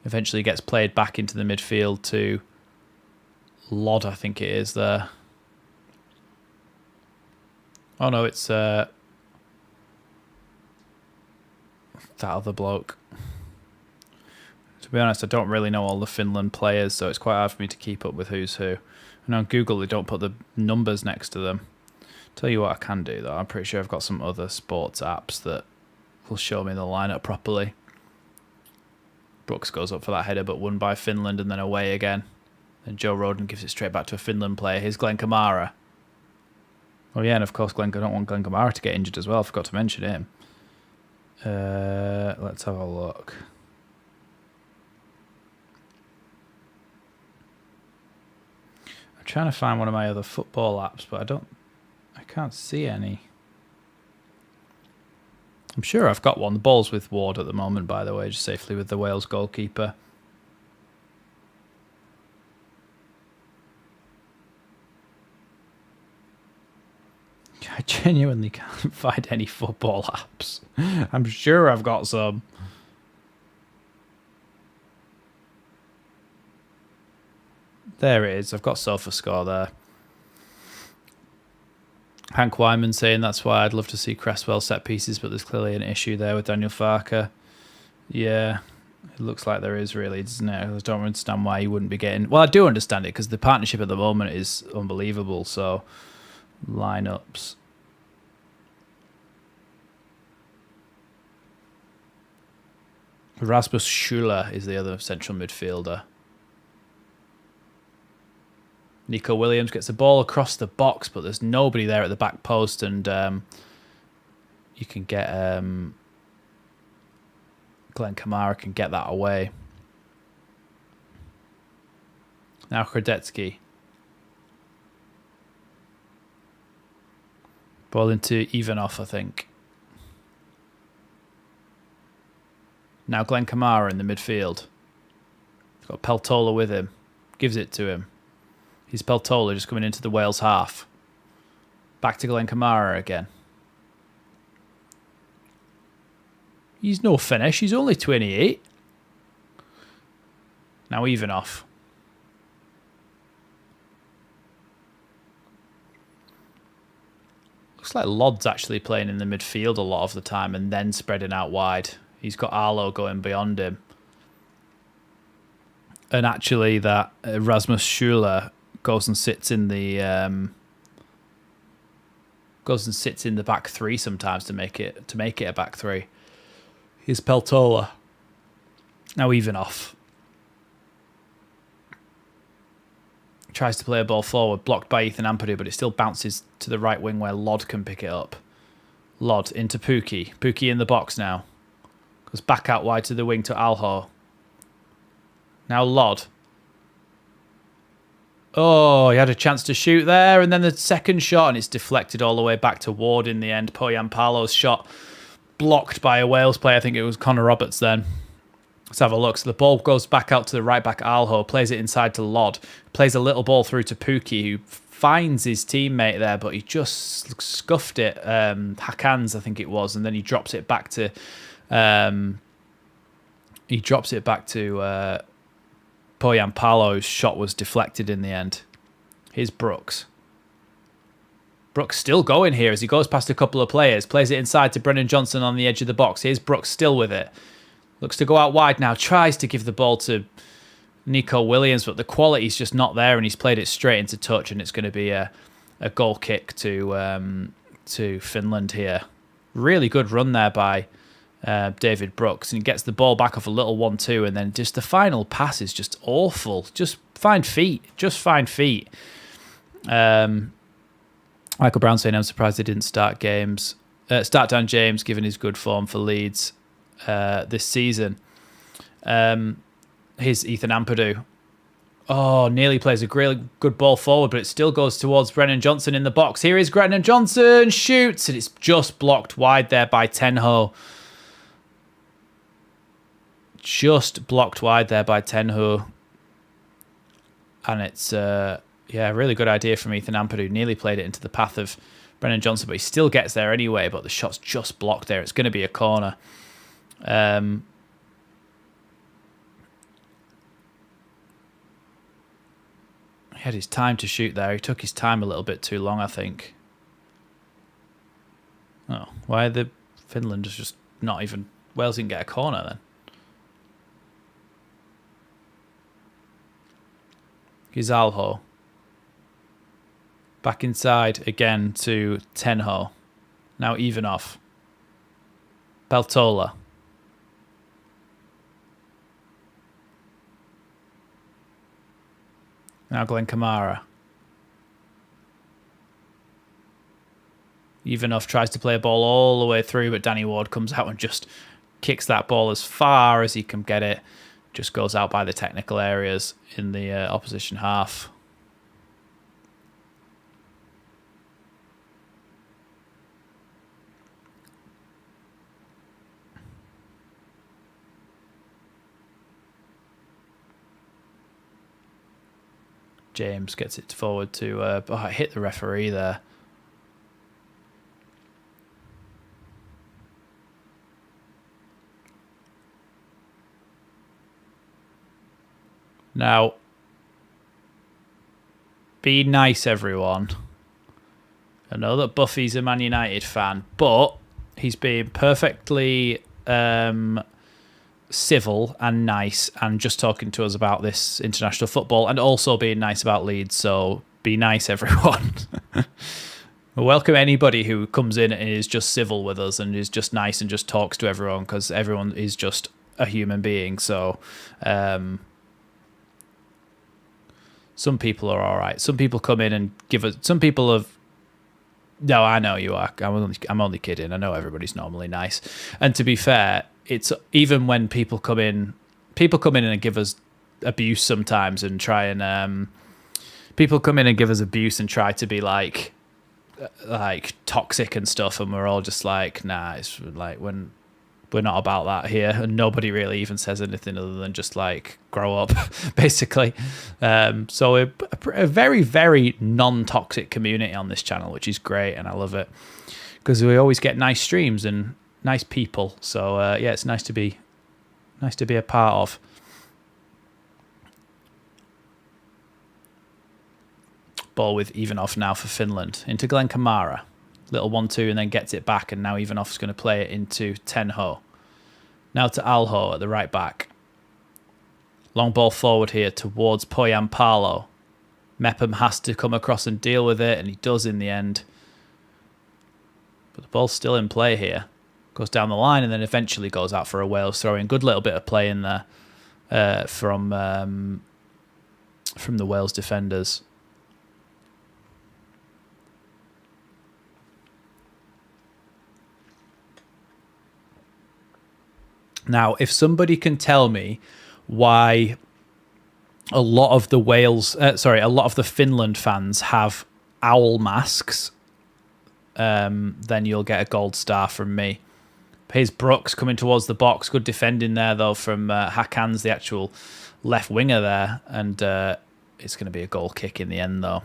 Eventually gets played back into the midfield to Lod, I think it is there. Oh no, it's that other bloke. To be honest, I don't really know all the Finland players, so it's quite hard for me to keep up with who's who. And on Google, they don't put the numbers next to them. Tell you what I can do, though. I'm pretty sure I've got some other sports apps that will show me the lineup properly. Brooks goes up for that header, but won by Finland and then away again. And Joe Rodon gives it straight back to a Finland player. Here's Glenn Kamara. Oh yeah, and of course, I don't want Glenn Kamara to get injured as well. I forgot to mention him. Let's have a look. I'm trying to find one of my other football apps, but I can't see any. I'm sure I've got one. The ball's with Ward at the moment, by the way, just safely with the Wales goalkeeper. I genuinely can't find any football apps. I'm sure I've got some. There it is. I've got SofaScore there. Hank Wyman saying that's why I'd love to see Cresswell set pieces, but there's clearly an issue there with Daniel Farke. Yeah, it looks like there is really, doesn't it? I don't understand why he wouldn't be getting... Well, I do understand it because the partnership at the moment is unbelievable. So, lineups. Rasmus Schuler is the other central midfielder. Nico Williams gets the ball across the box, but there's nobody there at the back post, and you can get Glenn Kamara can get that away. Now Hradetsky. Ball into Ivanov, I think. Now Glenn Kamara in the midfield. He's got Peltola with him. Gives it to him. He's Peltola just coming into the Wales half. Back to Glenn Kamara again. He's no finish. He's only 28. Now Ivanov. Looks like Lod's actually playing in the midfield a lot of the time and then spreading out wide. He's got Arlo going beyond him. And actually that Rasmus Schuler goes and sits in the back three sometimes to make it a back three. Here's Peltola. Now Ivanov. Tries to play a ball forward, blocked by Ethan Ampadu, but it still bounces to the right wing where Lod can pick it up. Lod into Pukki. Pukki in the box now. Goes back out wide to the wing to Alho. Now Lod. Oh, he had a chance to shoot there, and then the second shot, and it's deflected all the way back to Ward in the end. Poyampalo's shot blocked by a Wales player. I think it was Connor Roberts then. Let's have a look. So the ball goes back out to the right back, Alho, plays it inside to Lod, plays a little ball through to Pookie, who finds his teammate there, but he just scuffed it. Hakans, I think it was, and then he drops it back to... Poyampalo's shot was deflected in the end. Here's Brooks. Brooks still going here as he goes past a couple of players. Plays it inside to Brennan Johnson on the edge of the box. Here's Brooks still with it. Looks to go out wide now. Tries to give the ball to Nico Williams, but the quality's just not there, and he's played it straight into touch, and it's going to be a goal kick to Finland here. Really good run there by David Brooks, and he gets the ball back off a little 1-2, and then just the final pass is just awful. Just find feet. Michael Brown saying, I'm surprised they didn't start down James, given his good form for Leeds this season. Here's Ethan Ampadu. Oh, nearly plays a really good ball forward, but it still goes towards Brennan Johnson in the box. Here is Brennan Johnson, shoots, and it's just blocked wide there by Tenho. Just blocked wide there by Tenho. And it's, a really good idea from Ethan Ampadu. Nearly played it into the path of Brennan Johnson, but he still gets there anyway, but the shot's just blocked there. It's going to be a corner. He had his time to shoot there. He took his time a little bit too long, I think. Oh, why are the Finland just not even... Wales didn't get a corner then. Gizalho. Back inside again to Tenho. Now Ivanov. Peltola. Now Glenn Kamara. Ivanov tries to play a ball all the way through, but Danny Ward comes out and just kicks that ball as far as he can get it. Just goes out by the technical areas in the opposition half. James gets it forward to... I hit the referee there. Now, be nice, everyone. I know that Buffy's a Man United fan, but he's being perfectly civil and nice and just talking to us about this international football and also being nice about Leeds. So be nice, everyone. Welcome anybody who comes in and is just civil with us and is just nice and just talks to everyone, because everyone is just a human being. So... some people are all right. Some people come in and give us... Some people have... No, I know you are. I'm only kidding. I know everybody's normally nice. And to be fair, it's even when people come in and give us abuse sometimes and try and... people come in and give us abuse and try to be like toxic and stuff, and we're all just like, nah, it's like when... We're not about that here, and nobody really even says anything other than just like grow up, basically. So a very, very non-toxic community on this channel, which is great, and I love it because we always get nice streams and nice people. So yeah, it's nice to be a part of. Ball with Ivanov now for Finland into Glenn Kamara. Little 1-2 and then gets it back, and now Ivanov's going to play it into Tenho. Now to Alho at the right back. Long ball forward here towards Poyampalo. Mepham has to come across and deal with it, and he does in the end. But the ball's still in play here. Goes down the line and then eventually goes out for a Wales throw-in. Good little bit of play in there from the Wales defenders. Now, if somebody can tell me why a lot of the a lot of the Finland fans have owl masks, then you'll get a gold star from me. Here's Brooks coming towards the box. Good defending there, though, from Hakan's, the actual left winger there. And it's going to be a goal kick in the end, though.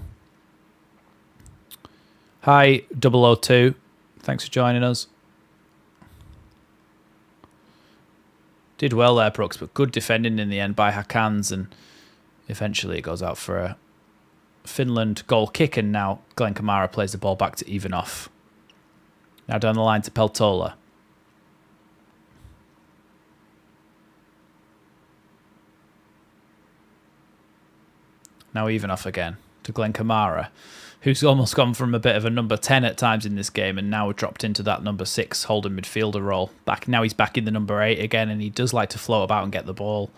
Hi, 002. Thanks for joining us. Did well there, Brooks, but good defending in the end by Hakan's. And eventually it goes out for a Finland goal kick. And now Glenn Kamara plays the ball back to Ivanov. Now down the line to Peltola. Now Ivanov again to Glenn Kamara, who's almost gone from a bit of a number 10 at times in this game and now dropped into that number 6 holding midfielder role. Now he's back in the number 8 again, and he does like to float about and get the ball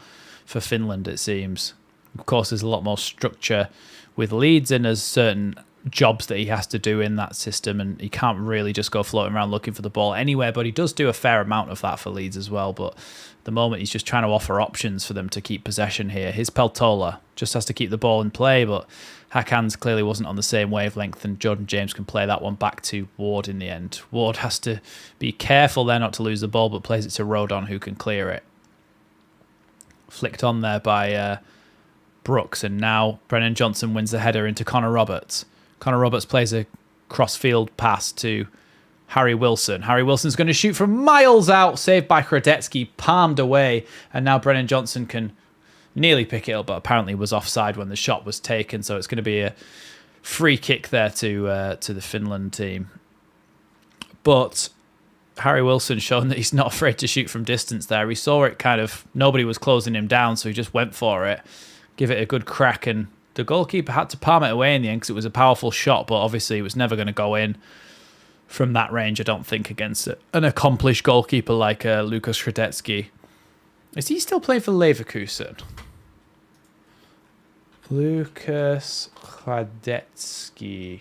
for Finland, it seems. Of course, there's a lot more structure with Leeds, and there's certain jobs that he has to do in that system, and he can't really just go floating around looking for the ball anywhere, but he does do a fair amount of that for Leeds as well. But at the moment, he's just trying to offer options for them to keep possession here. His Peltola just has to keep the ball in play, but Hakan's clearly wasn't on the same wavelength, and Jordan James can play that one back to Ward in the end. Ward has to be careful there not to lose the ball, but plays it to Rodon, who can clear it. Flicked on there by Brooks, and now Brennan Johnson wins the header into Connor Roberts. Connor Roberts plays a cross-field pass to Harry Wilson. Harry Wilson's going to shoot from miles out, saved by Hradetsky, palmed away, and now Brennan Johnson can nearly pick it up, but apparently was offside when the shot was taken, so it's going to be a free kick there to the Finland team. But Harry Wilson showing that he's not afraid to shoot from distance there. We saw it nobody was closing him down, so he just went for it, give it a good crack, and the goalkeeper had to palm it away in the end because it was a powerful shot, but obviously it was never going to go in from that range, I don't think, against an accomplished goalkeeper like Lukas Hradetsky. Is he still playing for Leverkusen? Lukas Hradetsky.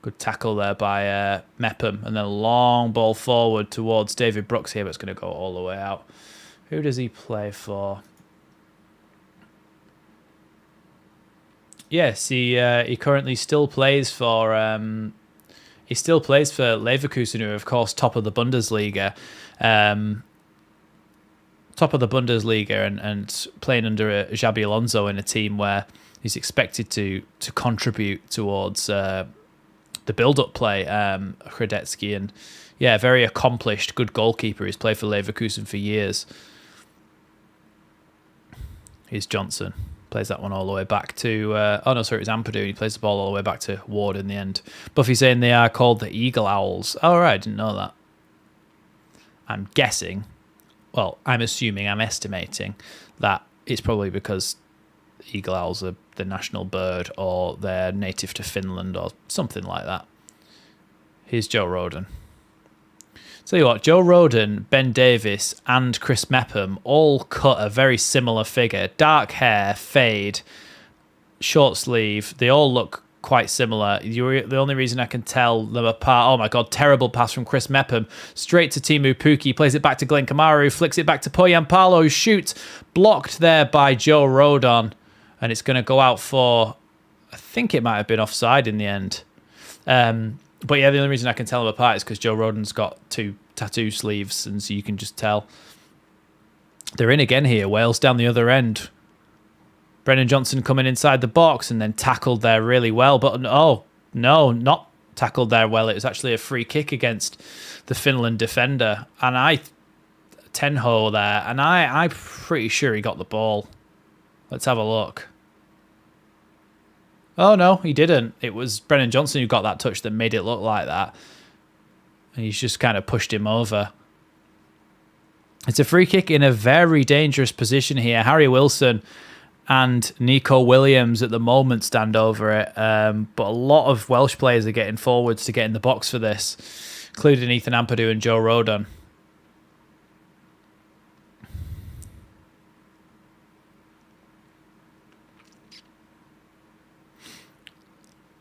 Good tackle there by Mepham, and then a long ball forward towards David Brooks here, but it's going to go all the way out. Who does he play for? Yes, he currently still plays for Leverkusen, who are of course top of the Bundesliga, and playing under Xabi Alonso in a team where he's expected to contribute towards the build-up play. Hradetsky, and yeah, very accomplished, good goalkeeper. He's played for Leverkusen for years. Here's Johnson. Plays that one all the way back to... it was Ampadu. He plays the ball all the way back to Ward in the end. Buffy saying they are called the Eagle Owls. Oh, right, I didn't know that. I'm guessing... Well, I'm assuming, I'm estimating that it's probably because Eagle Owls are the national bird, or they're native to Finland or something like that. Here's Joe Rodon. Tell you what, Joe Rodon, Ben Davis, and Chris Mepham all cut a very similar figure. Dark hair, fade, short sleeve. They all look quite similar. The only reason I can tell them apart... Oh my God, terrible pass from Chris Mepham. Straight to Timu Pukki. Plays it back to Glenn Kamara, who flicks it back to Poyan Paulo, who shoots. Blocked there by Joe Rodon. And it's going to go out for... I think it might have been offside in the end. But yeah, the only reason I can tell them apart is because Joe Rodon's got 2 tattoo sleeves, and so you can just tell. They're in again here. Wales down the other end. Brennan Johnson coming inside the box and then tackled there really well. But no, not tackled there well. It was actually a free kick against the Finland defender. And Tenho there, and I'm pretty sure he got the ball. Let's have a look. Oh, no, he didn't. It was Brennan Johnson who got that touch that made it look like that. And he's just kind of pushed him over. It's a free kick in a very dangerous position here. Harry Wilson and Nico Williams at the moment stand over it. But a lot of Welsh players are getting forwards to get in the box for this, including Ethan Ampadu and Joe Rodon.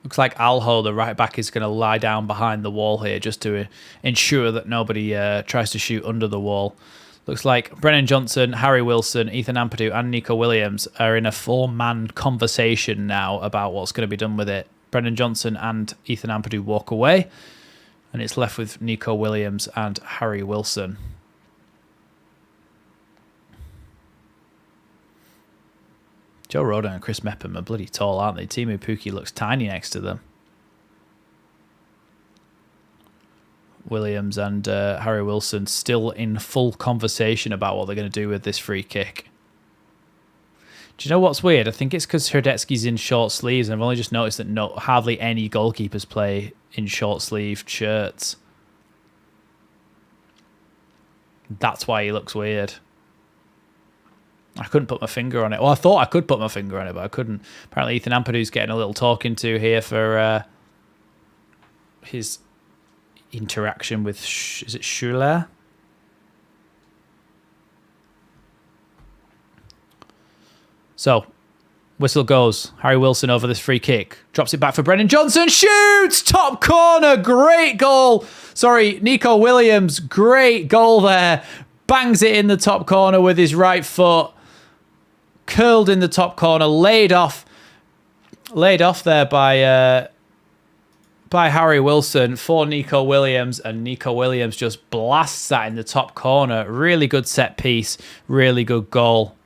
Looks like Alho, the right back, is going to lie down behind the wall here just to ensure that nobody tries to shoot under the wall. Looks like Brennan Johnson, Harry Wilson, Ethan Ampadu, and Nico Williams are in a 4-man conversation now about what's going to be done with it. Brennan Johnson and Ethan Ampadu walk away, and it's left with Nico Williams and Harry Wilson. Joe Rodon and Chris Mepham are bloody tall, aren't they? Timu Pukki looks tiny next to them. Williams and Harry Wilson still in full conversation about what they're going to do with this free kick. Do you know what's weird? I think it's because Hradecki's in short sleeves, and I've only just noticed that hardly any goalkeepers play in short-sleeved shirts. That's why he looks weird. I couldn't put my finger on it. Well, I thought I could put my finger on it, but I couldn't. Apparently Ethan Ampadu's getting a little talking to here for his interaction with, is it Schuler? So, whistle goes. Harry Wilson over this free kick. Drops it back for Brennan Johnson. Shoots! Top corner. Great goal. Sorry, Nico Williams. Great goal there. Bangs it in the top corner with his right foot. Curled in the top corner. Laid off there by Harry Wilson for Nico Williams, and Nico Williams just blasts that in the top corner. Really good set piece, really good goal.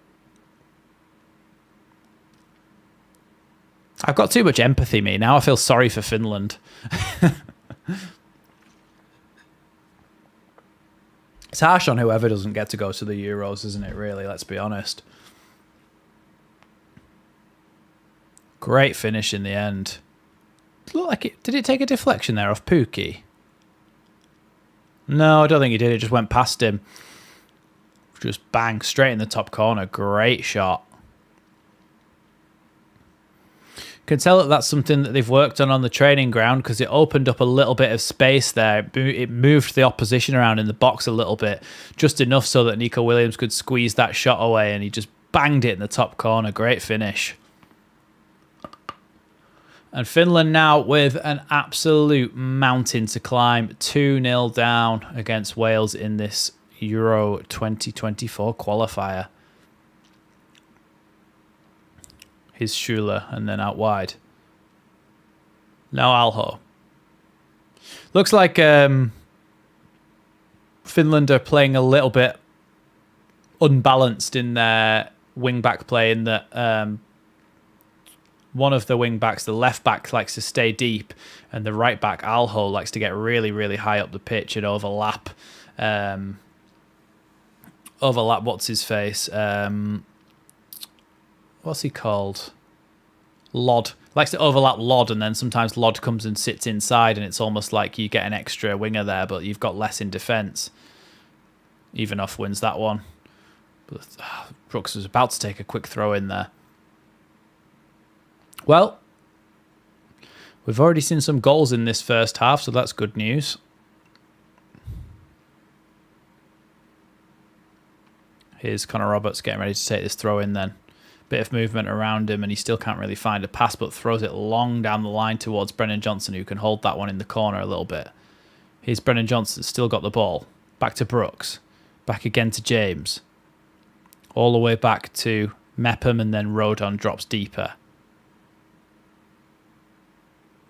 I've got too much empathy, me. Now I feel sorry for Finland. It's harsh on whoever doesn't get to go to the Euros, isn't it, really? Let's be honest. Great finish in the end. Looked like it. Did it take a deflection there off Pukki? No, I don't think he did. It just went past him. Just bang, straight in the top corner. Great shot. Can tell that that's something that they've worked on the training ground, because it opened up a little bit of space there. It moved the opposition around in the box a little bit, just enough so that Nico Williams could squeeze that shot away, and he just banged it in the top corner. Great finish. And Finland now with an absolute mountain to climb. 2-0 down against Wales in this Euro 2024 qualifier. Here's Schuler, and then out wide. Now Alho. Looks like Finland are playing a little bit unbalanced in their wing-back play, in that one of the wing-backs, the left-back, likes to stay deep, and the right-back, Alho, likes to get really, really high up the pitch and overlap. What's-his-face? What's he called? Lod. Likes to overlap Lod, and then sometimes Lod comes and sits inside, and it's almost like you get an extra winger there, but you've got less in defence. Ivanov wins that one. But Brooks was about to take a quick throw in there. Well, we've already seen some goals in this first half, so that's good news. Here's Connor Roberts getting ready to take this throw in then. Bit of movement around him, and he still can't really find a pass, but throws it long down the line towards Brennan Johnson, who can hold that one in the corner a little bit. Here's Brennan Johnson, still got the ball. Back to Brooks. Back again to James. All the way back to Mepham, and then Rodon drops deeper.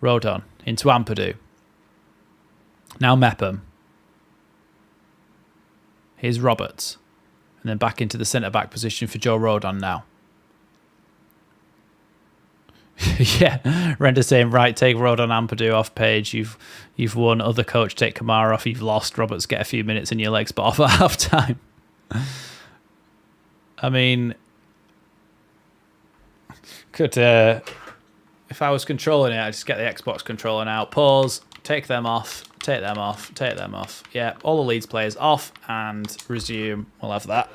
Rodon into Ampadu. Now Mepham. Here's Roberts. And then back into the centre-back position for Joe Rodon now. Yeah, Render saying, right, take Rodon Ampadu off page. You've won. Other coach, take Kamara off. You've lost. Roberts, get a few minutes in your legs, but off at half-time. I mean, if I was controlling it, I'd just get the Xbox controller out, pause, take them off, take them off, take them off. Yeah, all the Leeds players off, and resume. We'll have that.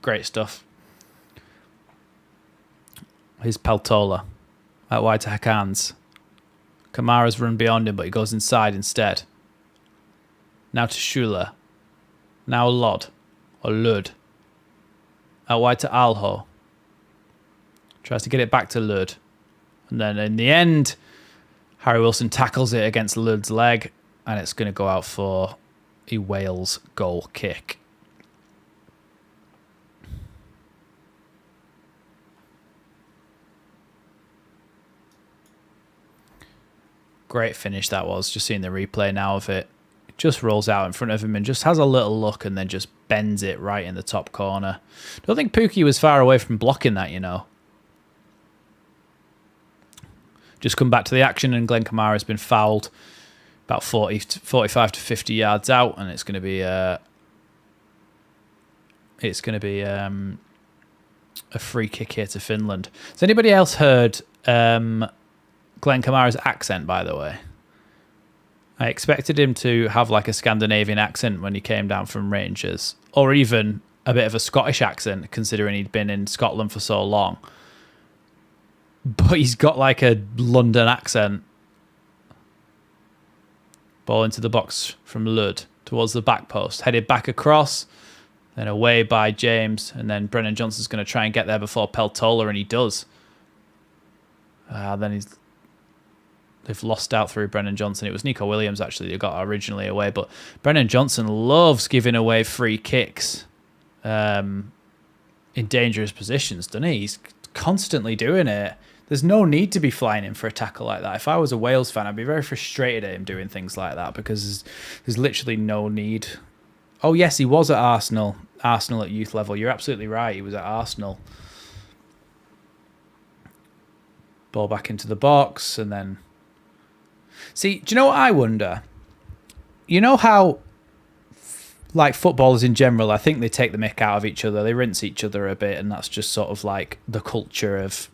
Great stuff. Here's Peltola. Out wide to Hakans. Kamara's run beyond him, but he goes inside instead. Now to Schuler. Now Lod. Or Lud. Out wide to Alho. Tries to get it back to Lud. And then in the end, Harry Wilson tackles it against Lud's leg, and it's going to go out for a Wales goal kick. Great finish that was. Just seeing the replay now of it. It just rolls out in front of him and just has a little look and then just bends it right in the top corner. Don't think Pukki was far away from blocking that, you know. Just come back to the action and Glenn Kamara has been fouled about 45 to 50 yards out, and it's going to be a free kick here to Finland. Has anybody else heard Glenn Kamara's accent, by the way? I expected him to have like a Scandinavian accent when he came down from Rangers, or even a bit of a Scottish accent, considering he'd been in Scotland for so long. But he's got like a London accent. Ball into the box from Lud towards the back post. Headed back across, then away by James, and then Brennan Johnson's going to try and get there before Peltola, and he does. Then they've lost out through Brennan Johnson. It was Nico Williams, actually, who got originally away. But Brennan Johnson loves giving away free kicks in dangerous positions, doesn't he? He's constantly doing it. There's no need to be flying in for a tackle like that. If I was a Wales fan, I'd be very frustrated at him doing things like that because there's literally no need. Oh, yes, he was at Arsenal. Arsenal at youth level. You're absolutely right. He was at Arsenal. Ball back into the box and then... See, do you know what I wonder? You know how, like, footballers in general, I think they take the mick out of each other. They rinse each other a bit, and that's just sort of like the culture of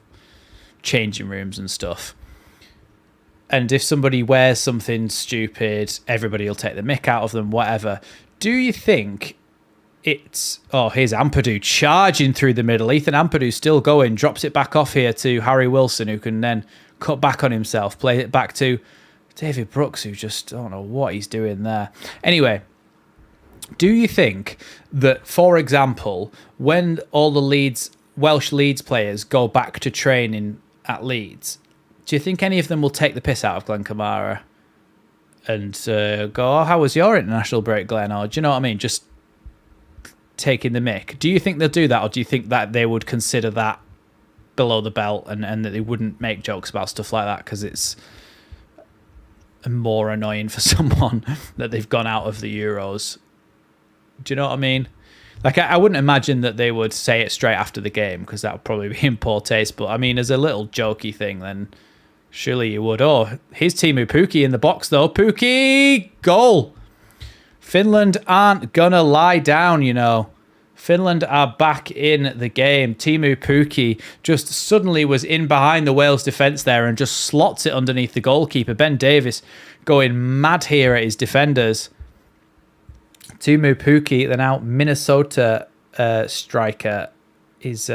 changing rooms and stuff. And if somebody wears something stupid, everybody will take the mick out of them, whatever. Do you think it's... Oh, here's Ampadu charging through the middle. Ethan Ampadu's still going, drops it back off here to Harry Wilson, who can then cut back on himself, play it back to David Brooks, who just, I don't know what he's doing there. Anyway, do you think that, for example, when all the Welsh Leeds players go back to training at Leeds, do you think any of them will take the piss out of Glenn Kamara and go, oh, how was your international break, Glenn? Or do you know what I mean? Just taking the mick. Do you think they'll do that, or do you think that they would consider that below the belt and that they wouldn't make jokes about stuff like that because it's more annoying for someone that they've gone out of the Euros? Do you know what I mean? Like, I wouldn't imagine that they would say it straight after the game because that would probably be in poor taste. But, I mean, as a little jokey thing, then surely you would. Oh, here's Teemu Pukki in the box, though. Pukki! Goal! Finland aren't going to lie down, you know. Finland are back in the game. Teemu Pukki just suddenly was in behind the Wales defence there and just slots it underneath the goalkeeper. Ben Davies going mad here at his defenders. Teemu Pukki, the now Minnesota striker, is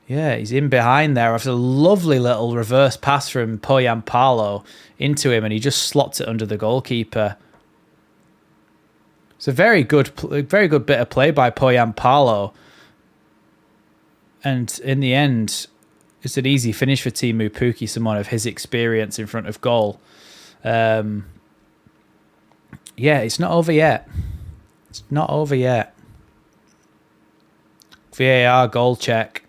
he's in behind there after a lovely little reverse pass from Poyampalo into him, and he just slots it under the goalkeeper. It's a very good bit of play by Poyampalo, and in the end, it's an easy finish for Teemu Pukki, someone of his experience in front of goal. Yeah, it's not over yet. It's not over yet. VAR goal check.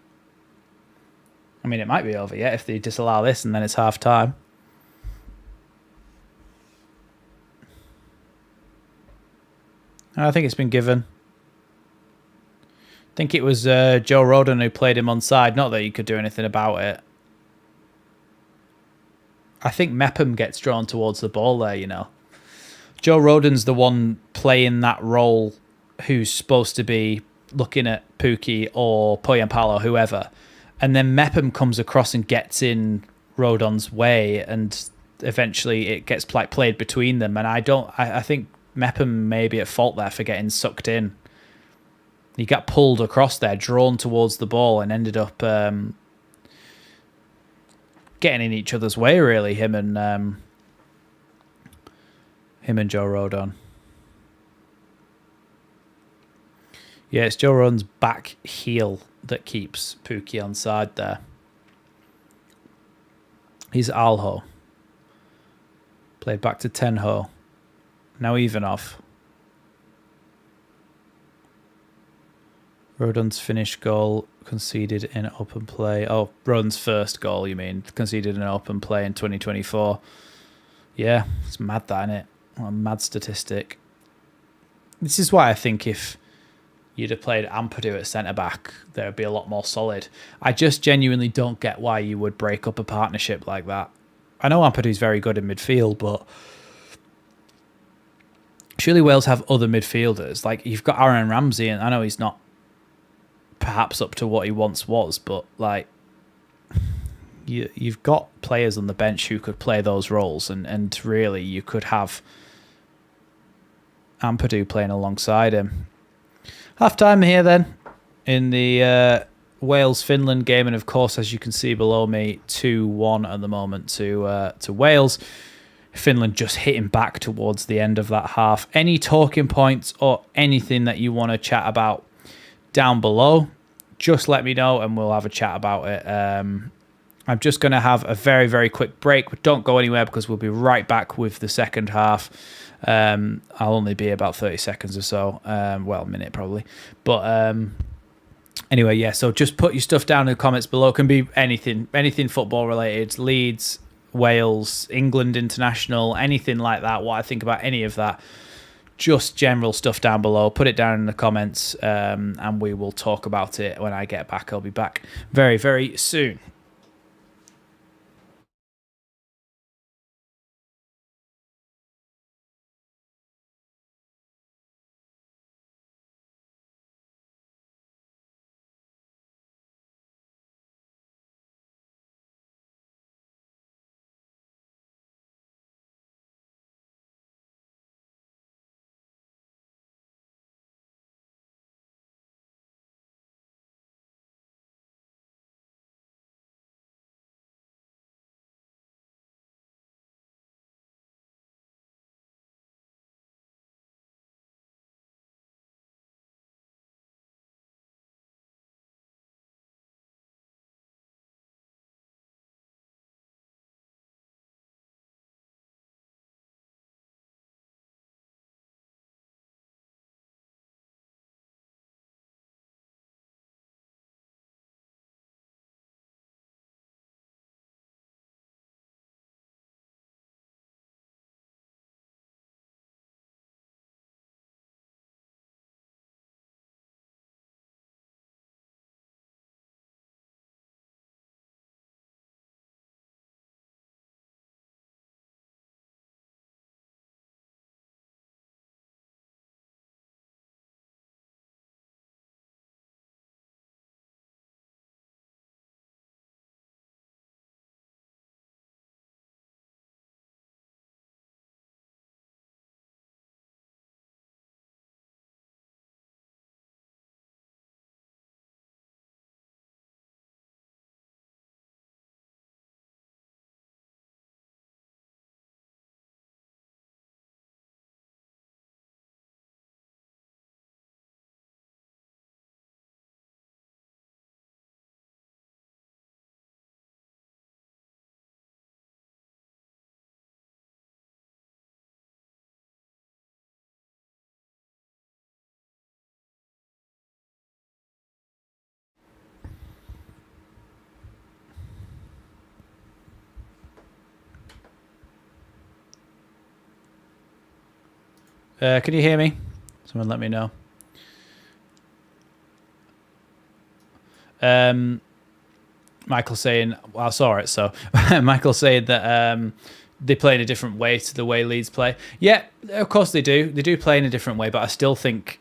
I mean, it might be over yet if they disallow this and then it's half time. I think it's been given. I think it was Joe Rodon who played him onside. Not that he could do anything about it. I think Mepham gets drawn towards the ball there, you know. Joe Rodon's the one playing that role who's supposed to be looking at Pukki or Poyampalo, whoever. And then Mepham comes across and gets in Rodon's way, and eventually it gets played between them. And I think Mepham may be at fault there for getting sucked in. He got pulled across there, drawn towards the ball, and ended up getting in each other's way, really, him and Joe Rodon. Yeah, it's Joe Rodon's back heel that keeps Pukki on side there. He's Alho. Played back to Tenho. Now Ivanov. Rodon's finished goal conceded in open play. Oh, Rodon's first goal, you mean? Conceded in open play in 2024. Yeah, it's mad that, isn't it? What a mad statistic. This is why I think if you'd have played Ampadu at centre-back, there would be a lot more solid. I just genuinely don't get why you would break up a partnership like that. I know Ampadu's very good in midfield, but surely Wales have other midfielders. Like, you've got Aaron Ramsey, and I know he's not perhaps up to what he once was, but like you've got players on the bench who could play those roles, and really you could have Ampadu playing alongside him. Half time here then in the Wales-Finland game, and of course, as you can see below me, 2-1 at the moment to Wales. Finland just hitting back towards the end of that half. Any talking points or anything that you want to chat about down below, just let me know and we'll have a chat about it. I'm just going to have a very, very quick break, but don't go anywhere because we'll be right back with the second half. I'll only be about 30 seconds or so. Well, a minute probably. But anyway, yeah, so just put your stuff down in the comments below. It can be anything football related, Leeds, Wales, England international, anything like that, what I think about any of that. Just general stuff down below. Put it down in the comments and we will talk about it when I get back. I'll be back very, very soon. Can you hear me? Someone let me know. Michael saying, well, I saw it. So Michael saying that they play in a different way to the way Leeds play. Yeah, of course they do. They do play in a different way, but I still think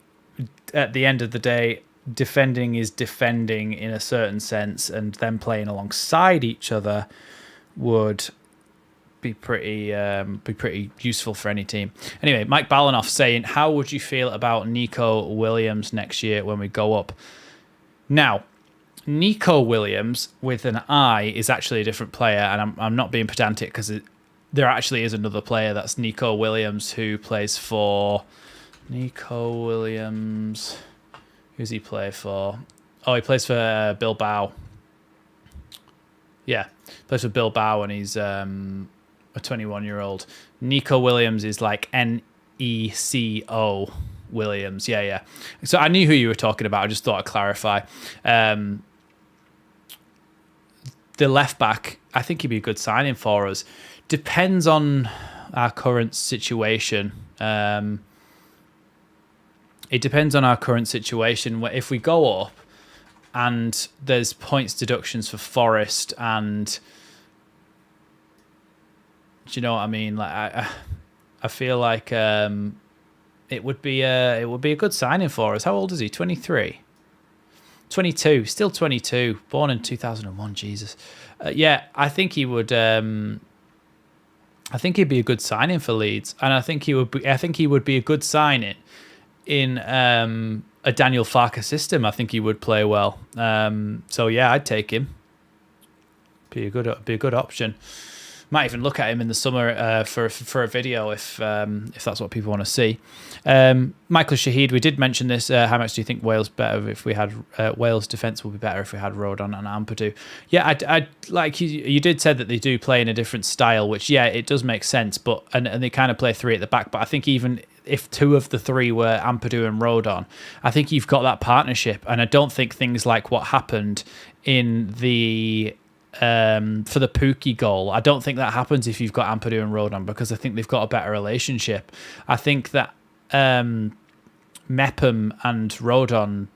at the end of the day, defending is defending in a certain sense, and them playing alongside each other would be pretty useful for any team. Anyway, Mike Balanoff saying, how would you feel about Nico Williams next year when we go up? Now, Nico Williams with an I is actually a different player, and I'm not being pedantic because there actually is another player that's Nico Williams who plays for Nico Williams. Who's he play for? Oh, he plays for Bilbao. Yeah, plays for Bilbao, and he's a 21-year-old. Nico Williams is like Neco Williams. Yeah. So I knew who you were talking about. I just thought I'd clarify. The left back, I think he'd be a good signing for us. Depends on our current situation. It depends on our current situation. If we go up and there's points deductions for Forest, and do you know what I mean? Like I feel like it would be a good signing for us. How old is he? 23, 22, still 22, born in 2001. Jesus, yeah. I think he would. I think he'd be a good signing for Leeds, and I think he would be. I think he would be a good signing in a Daniel Farke system. I think he would play well. So yeah, I'd take him. Be a good option. Might even look at him in the summer for a video if that's what people want to see. Michael Shahid, we did mention this. How much do you think Wales better if we had Wales defence will be better if we had Rodon and Ampadu? Yeah, I like you did say that they do play in a different style, which yeah, it does make sense. But and they kind of play three at the back. But I think even if two of the three were Ampadu and Rodon, I think you've got that partnership. And I don't think things like what happened in the for the Pukki goal, I don't think that happens if you've got Ampadu and Rodon, because I think they've got a better relationship. I think that Mepham and Rodon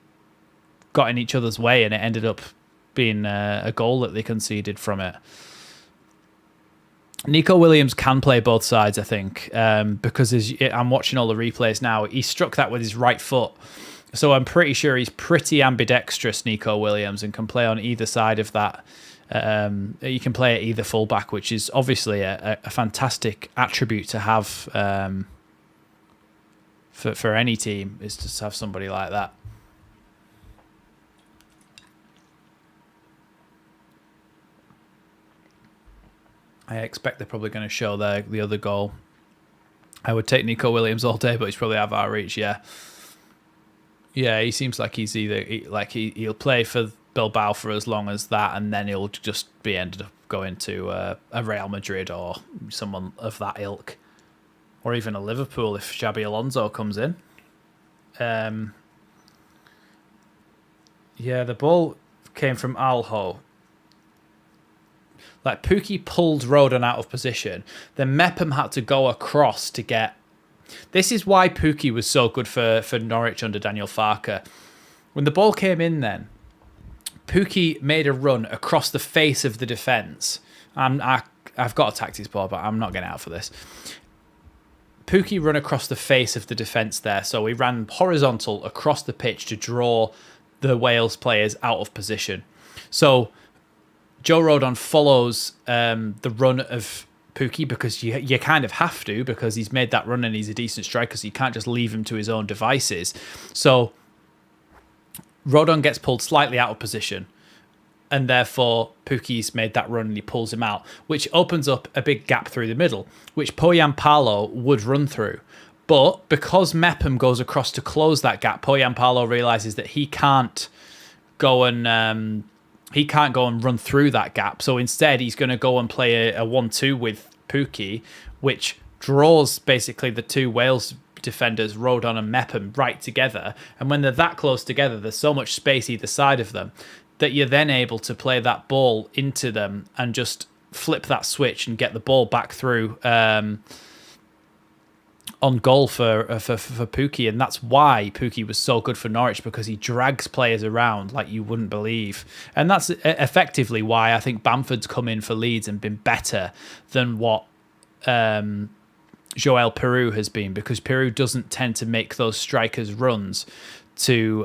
got in each other's way, and it ended up being a goal that they conceded from it. Neco Williams can play both sides, I think, because I'm watching all the replays now. He struck that with his right foot. So I'm pretty sure he's pretty ambidextrous, Neco Williams, and can play on either side of that. You can play at either fullback, which is obviously a fantastic attribute to have for any team, is to have somebody like that. I expect they're probably going to show the other goal. I would take Neco Williams all day, but he's probably out of our reach. Yeah, he seems like he's he'll play for Bilbao for as long as that, and then he'll just be ended up going to a Real Madrid or someone of that ilk, or even a Liverpool if Xabi Alonso comes in. Yeah, the ball came from Alho. Like Pukki pulled Rodon out of position, then Mepham had to go across to get. This is why Pukki was so good for Norwich under Daniel Farke. When the ball came in, then Pukki made a run across the face of the defence. I've got a tactics board, but I'm not getting out for this. Pukki run across the face of the defence there, so he ran horizontal across the pitch to draw the Wales players out of position. So Joe Rodon follows the run of Pukki, because you kind of have to, because he's made that run and he's a decent striker, so you can't just leave him to his own devices. So Rodon gets pulled slightly out of position, and therefore Pukki's made that run and he pulls him out, which opens up a big gap through the middle, which Poyampalo would run through. But because Mepham goes across to close that gap, Poyampalo realises that he can't go and run through that gap. So instead, he's going to go and play a 1-2 with Pukki, which draws basically the two Wales defenders, Rodon and Mepham, right together. And when they're that close together, there's so much space either side of them that you're then able to play that ball into them and just flip that switch and get the ball back through on goal for Pukki. And that's why Pukki was so good for Norwich, because he drags players around like you wouldn't believe. And that's effectively why I think Bamford's come in for Leeds and been better than what Joel Peru has been, because Peru doesn't tend to make those strikers runs to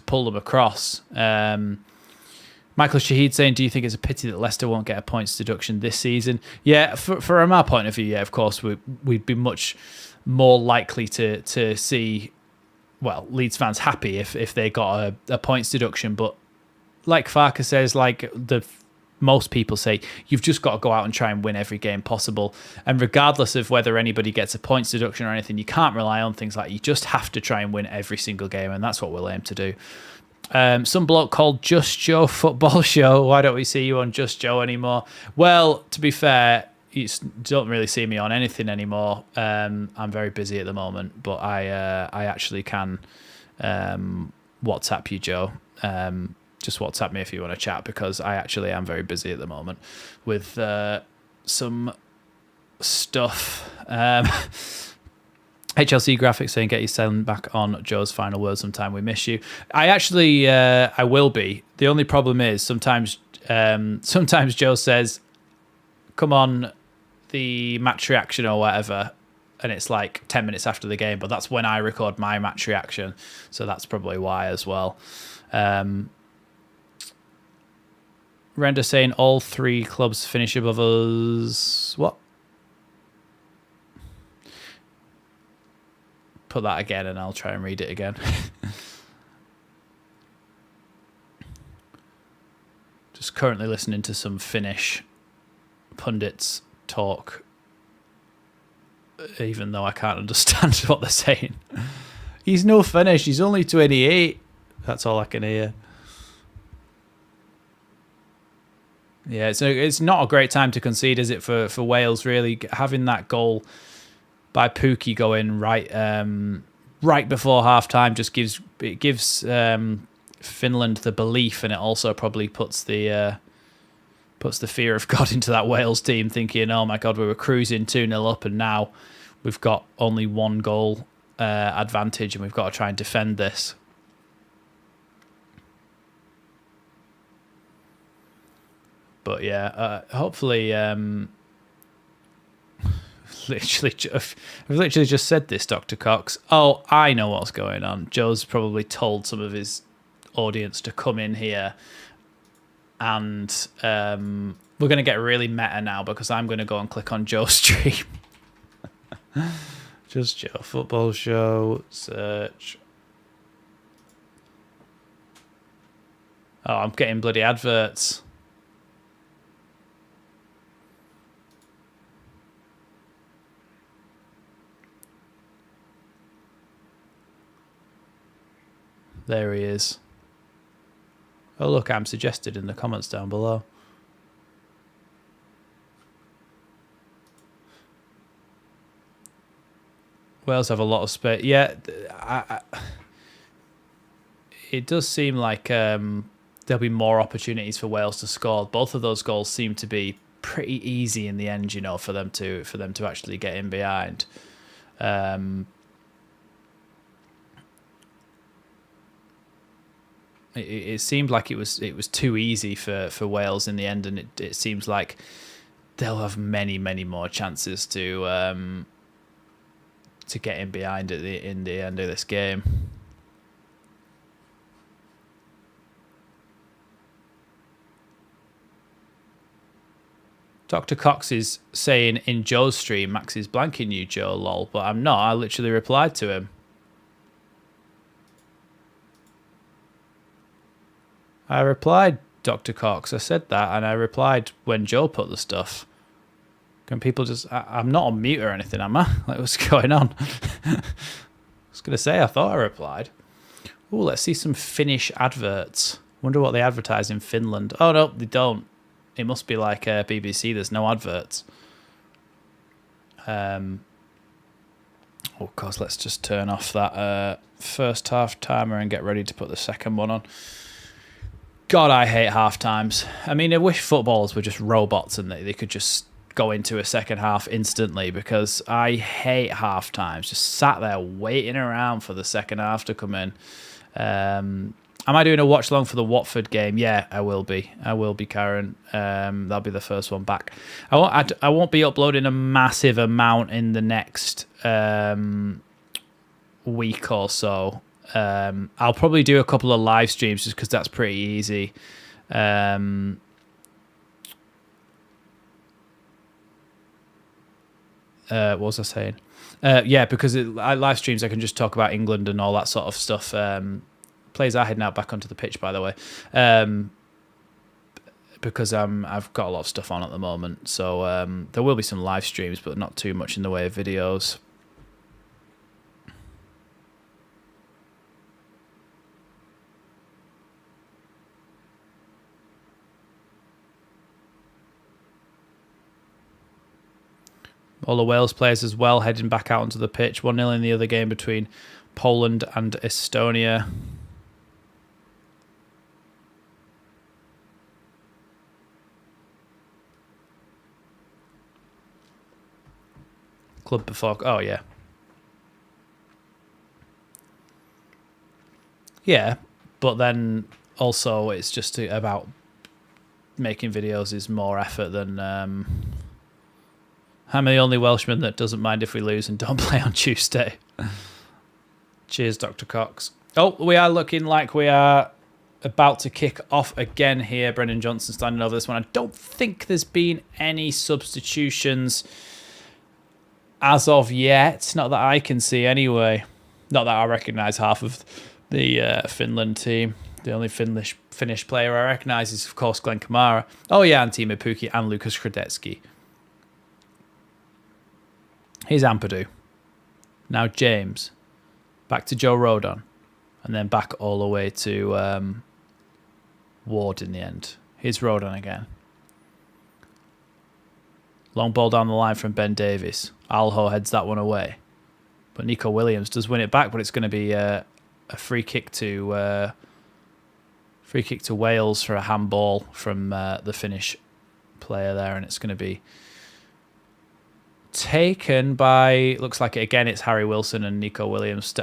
pull them across. Michael Shahid saying, do you think it's a pity that Leicester won't get a points deduction this season? Yeah, from our point of view, yeah, of course, we'd be much more likely to see, well, Leeds fans happy if they got a points deduction. But like Farke says, like most people say, you've just got to go out and try and win every game possible. And regardless of whether anybody gets a points deduction or anything, you can't rely on things like you just have to try and win every single game. And that's what we'll aim to do. Some bloke called Just Joe Football Show. Why don't we see you on Just Joe anymore? Well, to be fair, don't really see me on anything anymore. I'm very busy at the moment, but I actually can WhatsApp you, Joe. Just WhatsApp me if you want to chat, because I actually am very busy at the moment with some stuff. HLC Graphics saying, get your sound back on Joe's final word sometime. We miss you. I actually, I will be. The only problem is sometimes Joe says, come on the match reaction or whatever, and it's like 10 minutes after the game, but that's when I record my match reaction. So that's probably why as well. Render saying all 3 clubs finish above us. What? Put that again and I'll try and read it again. Just currently listening to some Finnish pundits talk, even though I can't understand what they're saying. He's no Finnish, he's only 28. That's all I can hear. Yeah, it's not a great time to concede, is it, for Wales, really? Having that goal by Pukki going right before half-time just gives Finland the belief, and it also probably puts the fear of God into that Wales team, thinking, oh my God, we were cruising 2-0 up and now we've got only 1 goal advantage and we've got to try and defend this. But yeah, hopefully, I've literally just said this, Dr. Cox. Oh, I know what's going on. Joe's probably told some of his audience to come in here, and we're going to get really meta now, because I'm going to go and click on Joe's stream. Just Joe Football Show, search. Oh, I'm getting bloody adverts. There he is. Oh, look, I'm suggested in the comments down below. Wales have a lot of space. Yeah, it does seem like there'll be more opportunities for Wales to score. Both of those goals seem to be pretty easy in the end, you know, for them to actually get in behind. It seemed like it was too easy for Wales in the end, and it seems like they'll have many more chances to get in behind at in the end of this game. Dr. Cox is saying in Joe's stream, Max is blanking you, Joe, lol, but I'm not. I literally replied to him. I replied, Dr. Cox. I said that, and I replied when Joe put the stuff. Can people just... I'm not on mute or anything, am I? Like, what's going on? I was going to say, I thought I replied. Oh, let's see some Finnish adverts. Wonder what they advertise in Finland. Oh, no, they don't. It must be like BBC. There's no adverts. Of course, let's just turn off that first half timer and get ready to put the second one on. God, I hate half times. I mean, I wish footballers were just robots and they could just go into a second half instantly, because I hate half times. Just sat there waiting around for the second half to come in. Am I doing a watch along for the Watford game? Yeah, I will be. I will be, Karen. That'll be the first one back. I won't be uploading a massive amount in the next week or so. I'll probably do a couple of live streams just because that's pretty easy. What was I saying? Yeah, because live streams, I can just talk about England and all that sort of stuff. Players are heading out back onto the pitch, by the way, because I've got a lot of stuff on at the moment. So there will be some live streams, but not too much in the way of videos. All the Wales players as well heading back out onto the pitch. 1-0 in the other game between Poland and Estonia. Club before... Oh, yeah. Yeah, but then also it's just about making videos is more effort than... I'm the only Welshman that doesn't mind if we lose and don't play on Tuesday. Cheers, Dr. Cox. Oh, we are looking like we are about to kick off again here. Brendan Johnson standing over this one. I don't think there's been any substitutions as of yet. Not that I can see anyway. Not that I recognise half of the Finland team. The only Finnish player I recognise is, of course, Glenn Kamara. Oh, yeah, and Timo Pukki and Lukas Hradecky. Here's Ampadu. Now James. Back to Joe Rodon. And then back all the way to Ward in the end. Here's Rodon again. Long ball down the line from Ben Davies. Alho heads that one away. But Nico Williams does win it back, but it's going to be a free kick to Wales for a handball from the Finnish player there, and it's going to be taken by, looks like again it's Harry Wilson, and Nico Williams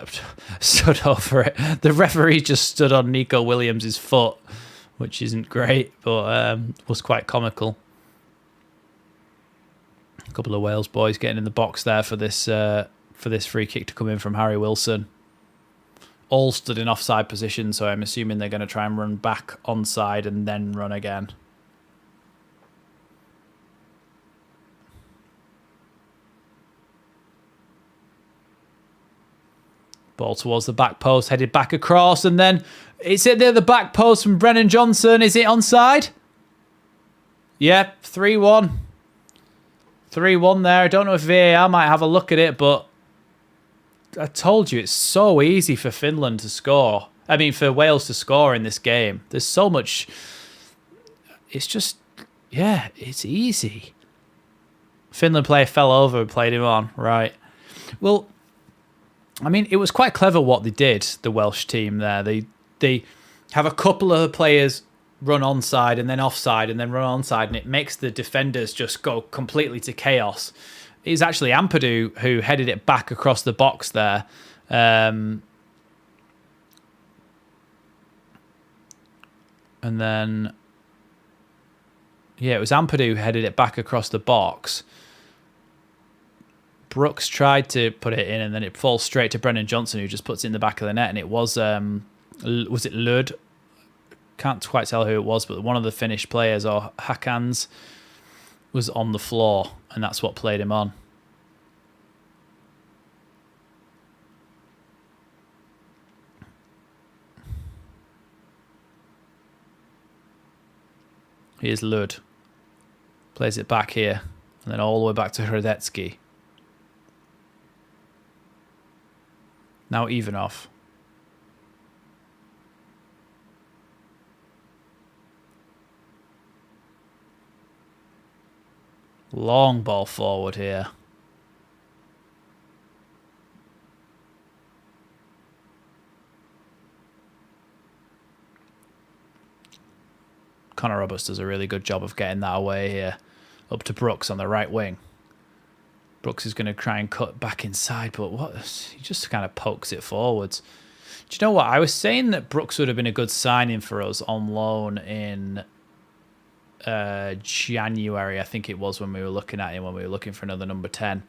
stood over it. The referee just stood on Nico Williams' foot, which isn't great, but was quite comical. A couple of Wales boys getting in the box there for this free kick to come in from Harry Wilson. All stood in offside position, so I'm assuming they're going to try and run back onside and then run again. Ball towards the back post, headed back across, and then it's it there, the back post from Brennan Johnson. Is it onside? Yep, 3-1. 3-1 there. I don't know if VAR might have a look at it, but I told you it's so easy for Finland to score. I mean, for Wales to score in this game. There's so much... It's just... Yeah, it's easy. Finland player fell over and played him on. Right. Well... I mean, it was quite clever what they did, the Welsh team there. They have a couple of players run onside and then offside and then run onside, and it makes the defenders just go completely to chaos. It's actually Ampadu who headed it back across the box there. And then... Yeah, it was Ampadu who headed it back across the box. Brooks tried to put it in, and then it falls straight to Brennan Johnson, who just puts it in the back of the net. And it was it Lud? Can't quite tell who it was, but one of the Finnish players, or Hakans, was on the floor, and that's what played him on. Here's Lud. Plays it back here, and then all the way back to Hradecky. Now Ivanov. Long ball forward here. Connor Roberts does a really good job of getting that away here. Up to Brooks on the right wing. Brooks is going to try and cut back inside, but what? He just kind of pokes it forwards. Do you know what? I was saying that Brooks would have been a good signing for us on loan in January, I think it was, when we were looking at him, when we were looking for another number 10.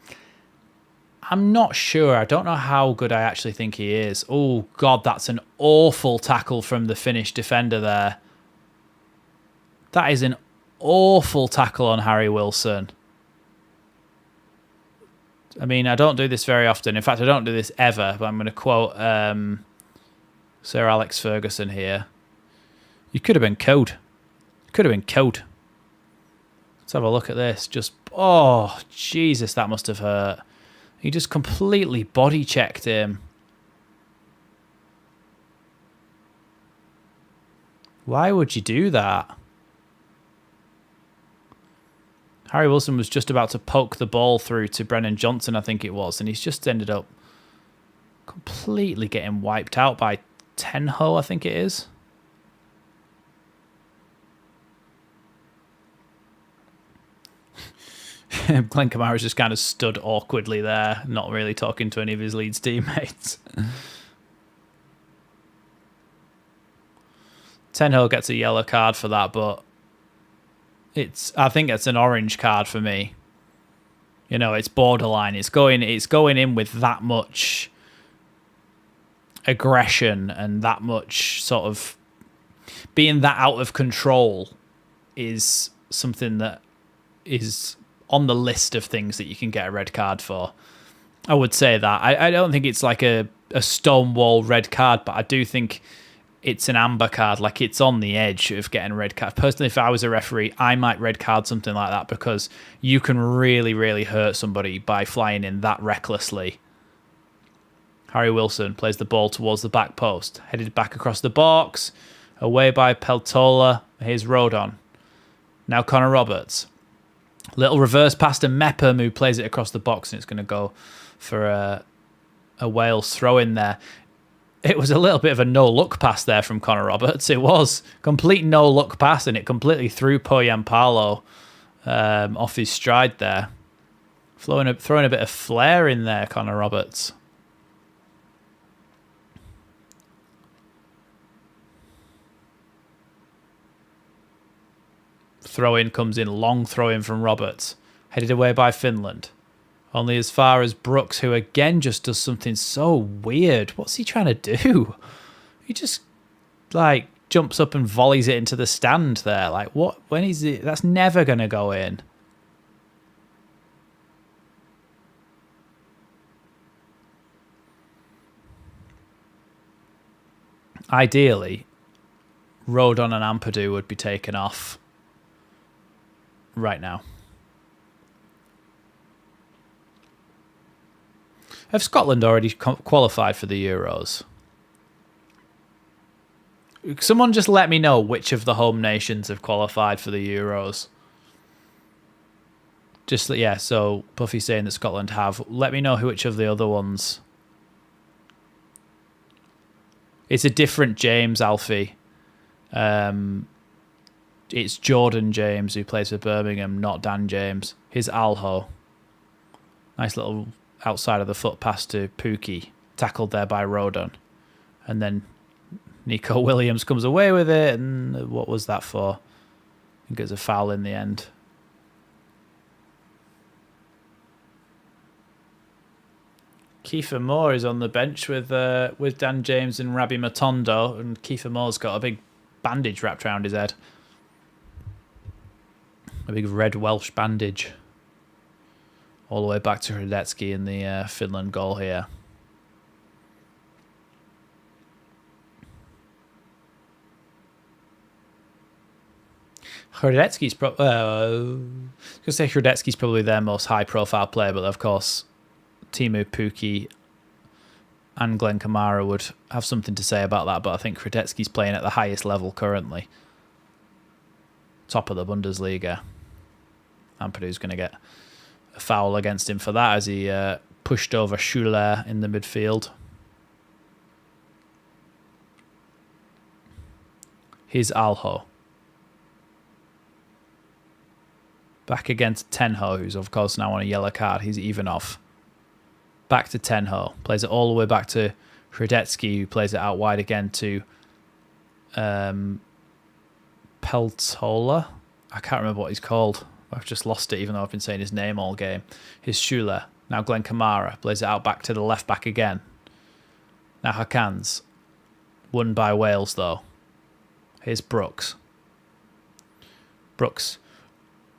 I'm not sure. I don't know how good I actually think he is. Oh, God, that's an awful tackle from the Finnish defender there. That is an awful tackle on Harry Wilson. I mean, I don't do this very often. In fact, I don't do this ever, but I'm going to quote Sir Alex Ferguson here. You could have been killed. Could have been killed. Let's have a look at this. Just, oh, Jesus, that must have hurt. He just completely body checked him. Why would you do that? Harry Wilson was just about to poke the ball through to Brennan Johnson, I think it was, and he's just ended up completely getting wiped out by Tenho, I think it is. Glenn Kamara's just kind of stood awkwardly there, not really talking to any of his Leeds teammates. Tenho gets a yellow card for that, but I think it's an orange card for me. You know, it's borderline. It's going in with that much aggression and that much sort of being that out of control is something that is on the list of things that you can get a red card for. I would say that. I don't think it's like a stonewall red card, but I do think it's an amber card. Like, it's on the edge of getting a red card. Personally, if I was a referee, I might red card something like that because you can really, really hurt somebody by flying in that recklessly. Harry Wilson plays the ball towards the back post. Headed back across the box. Away by Peltola. Here's Rodon. Now Connor Roberts. Little reverse pass to Mepham, who plays it across the box, and it's going to go for a Wales throw in there. It was a little bit of a no-look pass there from Connor Roberts. It was complete no-look pass, and it completely threw Poyampalo off his stride there. Throwing a bit of flair in there, Connor Roberts. Throw-in comes in, long throw-in from Roberts. Headed away by Finland. Only as far as Brooks, who again just does something so weird. What's he trying to do? He just, like, jumps up and volleys it into the stand there. Like, what? When is it? That's never going to go in. Ideally, Rodon and Ampadu would be taken off right now. Have Scotland already qualified for the Euros? Someone just let me know which of the home nations have qualified for the Euros. Just, yeah, so Buffy's saying that Scotland have. Let me know which of the other ones. It's a different James, Alfie. It's Jordan James who plays for Birmingham, not Dan James. Here's Alho. Nice little outside of the foot pass to Pookie. Tackled there by Rodon. And then Nico Williams comes away with it. And what was that for? I think it was a foul in the end. Kiefer Moore is on the bench with Dan James and Rabbi Matondo. And Kiefer Moore's got a big bandage wrapped around his head. A big red Welsh bandage. All the way back to Hradecki in the Finland goal here. Hradecki's probably their most high-profile player, but of course, Timu Pukki and Glenn Kamara would have something to say about that. But I think Hradecki's playing at the highest level currently, top of the Bundesliga. Ampadu's going to get a foul against him for that as he pushed over Schuler in the midfield. Here's Alho. Back against Tenho, who's of course now on a yellow card. He's even off. Back to Tenho. Plays it all the way back to Hradecki, who plays it out wide again to Peltola. I can't remember what he's called. I've just lost it, even though I've been saying his name all game. Here's Schuler. Now Glenn Kamara plays it out back to the left back again. Now Hakans. Won by Wales, though. Here's Brooks. Brooks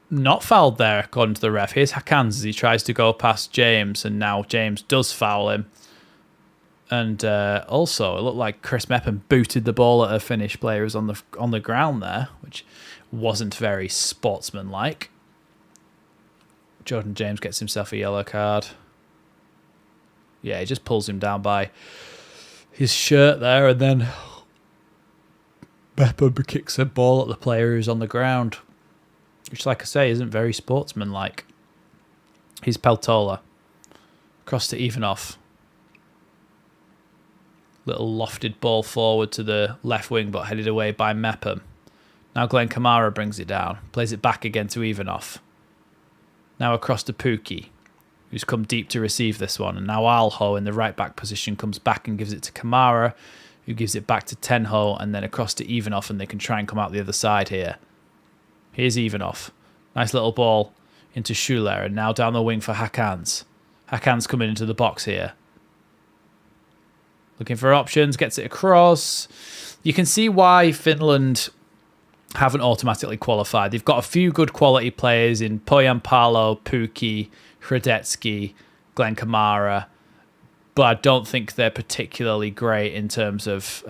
not fouled there, according to the ref. Here's Hakans as he tries to go past James, and now James does foul him. And also, it looked like Chris Mepham booted the ball at a Finnish player who's on the ground there, which wasn't very sportsmanlike. Jordan James gets himself a yellow card. Yeah, he just pulls him down by his shirt there, and then Mepham kicks a ball at the player who's on the ground. which, like I say, isn't very sportsmanlike. Here's Peltola. Cross to Ivanov. Little lofted ball forward to the left wing, but headed away by Mepham. Now Glenn Kamara brings it down. Plays it back again to Ivanov. Now across to Pukki, who's come deep to receive this one. And now Alho in the right-back position comes back and gives it to Kamara, who gives it back to Tenho, and then across to Ivanov, and they can try and come out the other side here. Here's Ivanov. Nice little ball into Schuler, and now down the wing for Hakans. Hakans coming into the box here. Looking for options, gets it across. You can see why Finland haven't automatically qualified. They've got a few good quality players in Poyanpalo, Pukki, Hradetsky, Glenn Kamara, but I don't think they're particularly great in terms of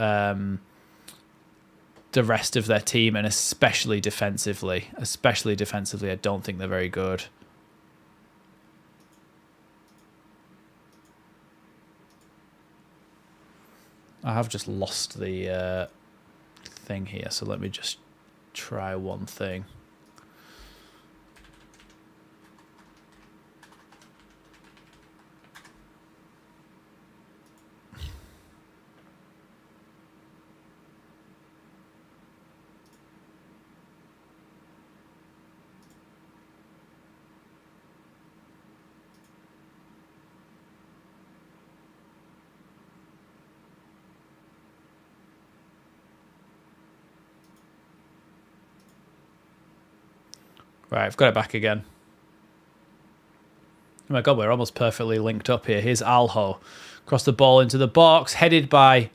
the rest of their team, and especially defensively. Especially defensively, I don't think they're very good. I have just lost the thing here, so let me just try one thing. Right, I've got it back again. Oh my God, we're almost perfectly linked up here. Here's Alho. Cross the ball into the box, headed by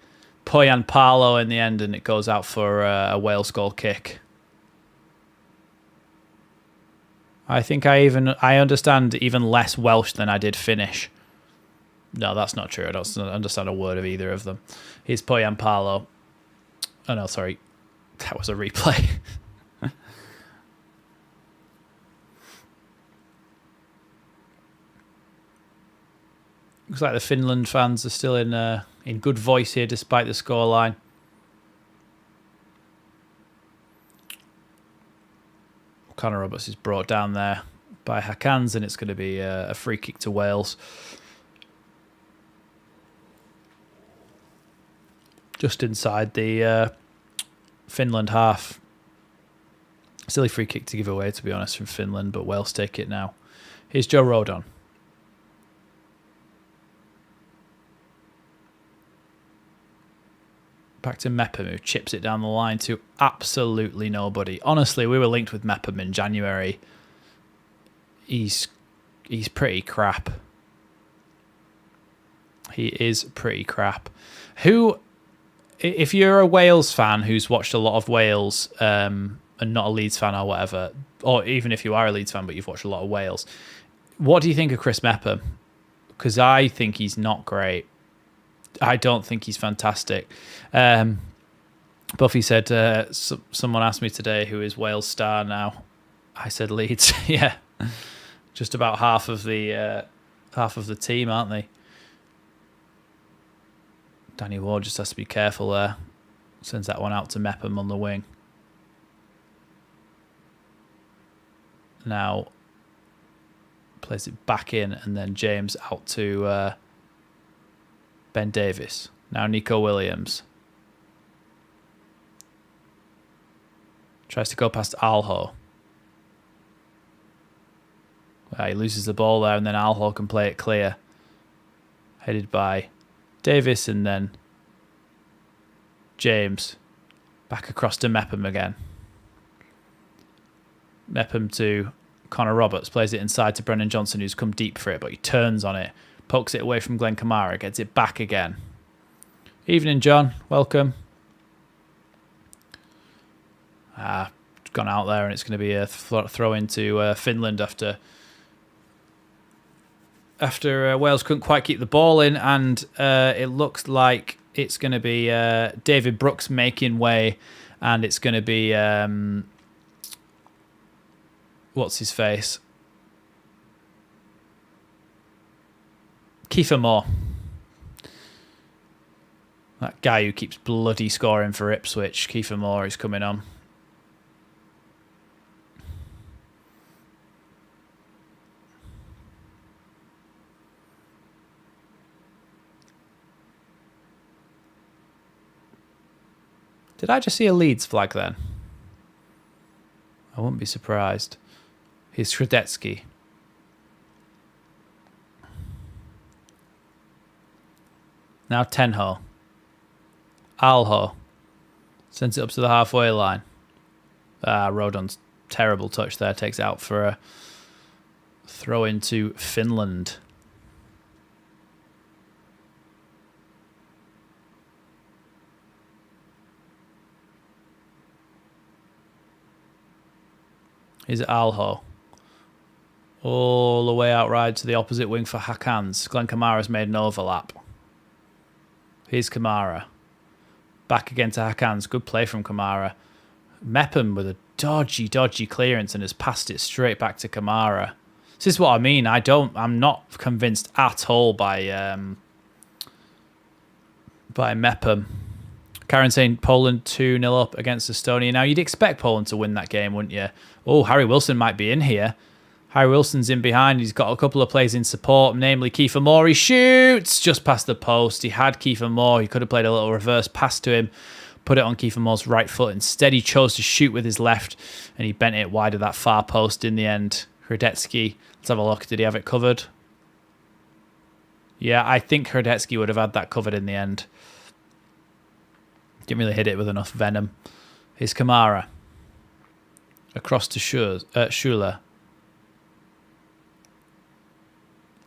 Poyanpalo in the end, and it goes out for a Wales goal kick. I think I understand even less Welsh than I did Finnish. No, that's not true. I don't understand a word of either of them. Here's Poyanpalo. Oh no, sorry. That was a replay. Looks like the Finland fans are still in good voice here despite the scoreline. Connor Roberts is brought down there by Hakans, and it's going to be a free kick to Wales. Just inside the Finland half. Silly free kick to give away, to be honest, from Finland, but Wales take it now. Here's Joe Rodon. Back to Mepham, who chips it down the line to absolutely nobody. Honestly, we were linked with Mepham in January. He's pretty crap. He is pretty crap. Who, if you're a Wales fan who's watched a lot of Wales and not a Leeds fan or whatever, or even if you are a Leeds fan but you've watched a lot of Wales, what do you think of Chris Mepham? Because I think he's not great. I don't think he's fantastic. Buffy said, someone asked me today who is Wales star now. I said Leeds. Yeah, just about half of the team, aren't they? Danny Ward just has to be careful there. Sends that one out to Mepham on the wing. Now plays it back in, and then James out to Ben Davis. Now Nico Williams. Tries to go past Alho. He loses the ball there, and then Alho can play it clear. Headed by Davis, and then James. Back across to Mepham again. Mepham to Connor Roberts. Plays it inside to Brennan Johnson, who's come deep for it, but he turns on it. Pokes it away from Glenn Kamara. Gets it back again. Evening, John. Welcome. Gone out there, and it's going to be a throw into Finland after Wales couldn't quite keep the ball in, and it looks like it's going to be David Brooks making way, and it's going to be what's his face? Kiefer Moore. That guy who keeps bloody scoring for Ipswich. Kiefer Moore is coming on. Did I just see a Leeds flag then? I wouldn't be surprised. Here's Shradetsky. Now Tenho. Alho. Sends it up to the halfway line. Rodon's terrible touch there. Takes it out for a throw into Finland. Here's Alho. All the way out right to the opposite wing for Hakans. Glenn Kamara's made an overlap. Here's Kamara. Back again to Hakans. Good play from Kamara. Mepham with a dodgy clearance and has passed it straight back to Kamara. This is what I mean. I'm not convinced at all by Mepham. Karen saying Poland 2-0 up against Estonia. Now, you'd expect Poland to win that game, wouldn't you? Oh, Harry Wilson might be in here. Harry Wilson's in behind. He's got a couple of plays in support, namely Kiefer Moore. He shoots just past the post. He had Kiefer Moore. He could have played a little reverse pass to him, put it on Kiefer Moore's right foot. Instead, he chose to shoot with his left, and he bent it wide of that far post in the end. Hradetsky, let's have a look. Did he have it covered? Yeah, I think Hradetsky would have had that covered in the end. Didn't really hit it with enough venom. Here's Kamara. Across to Schuler.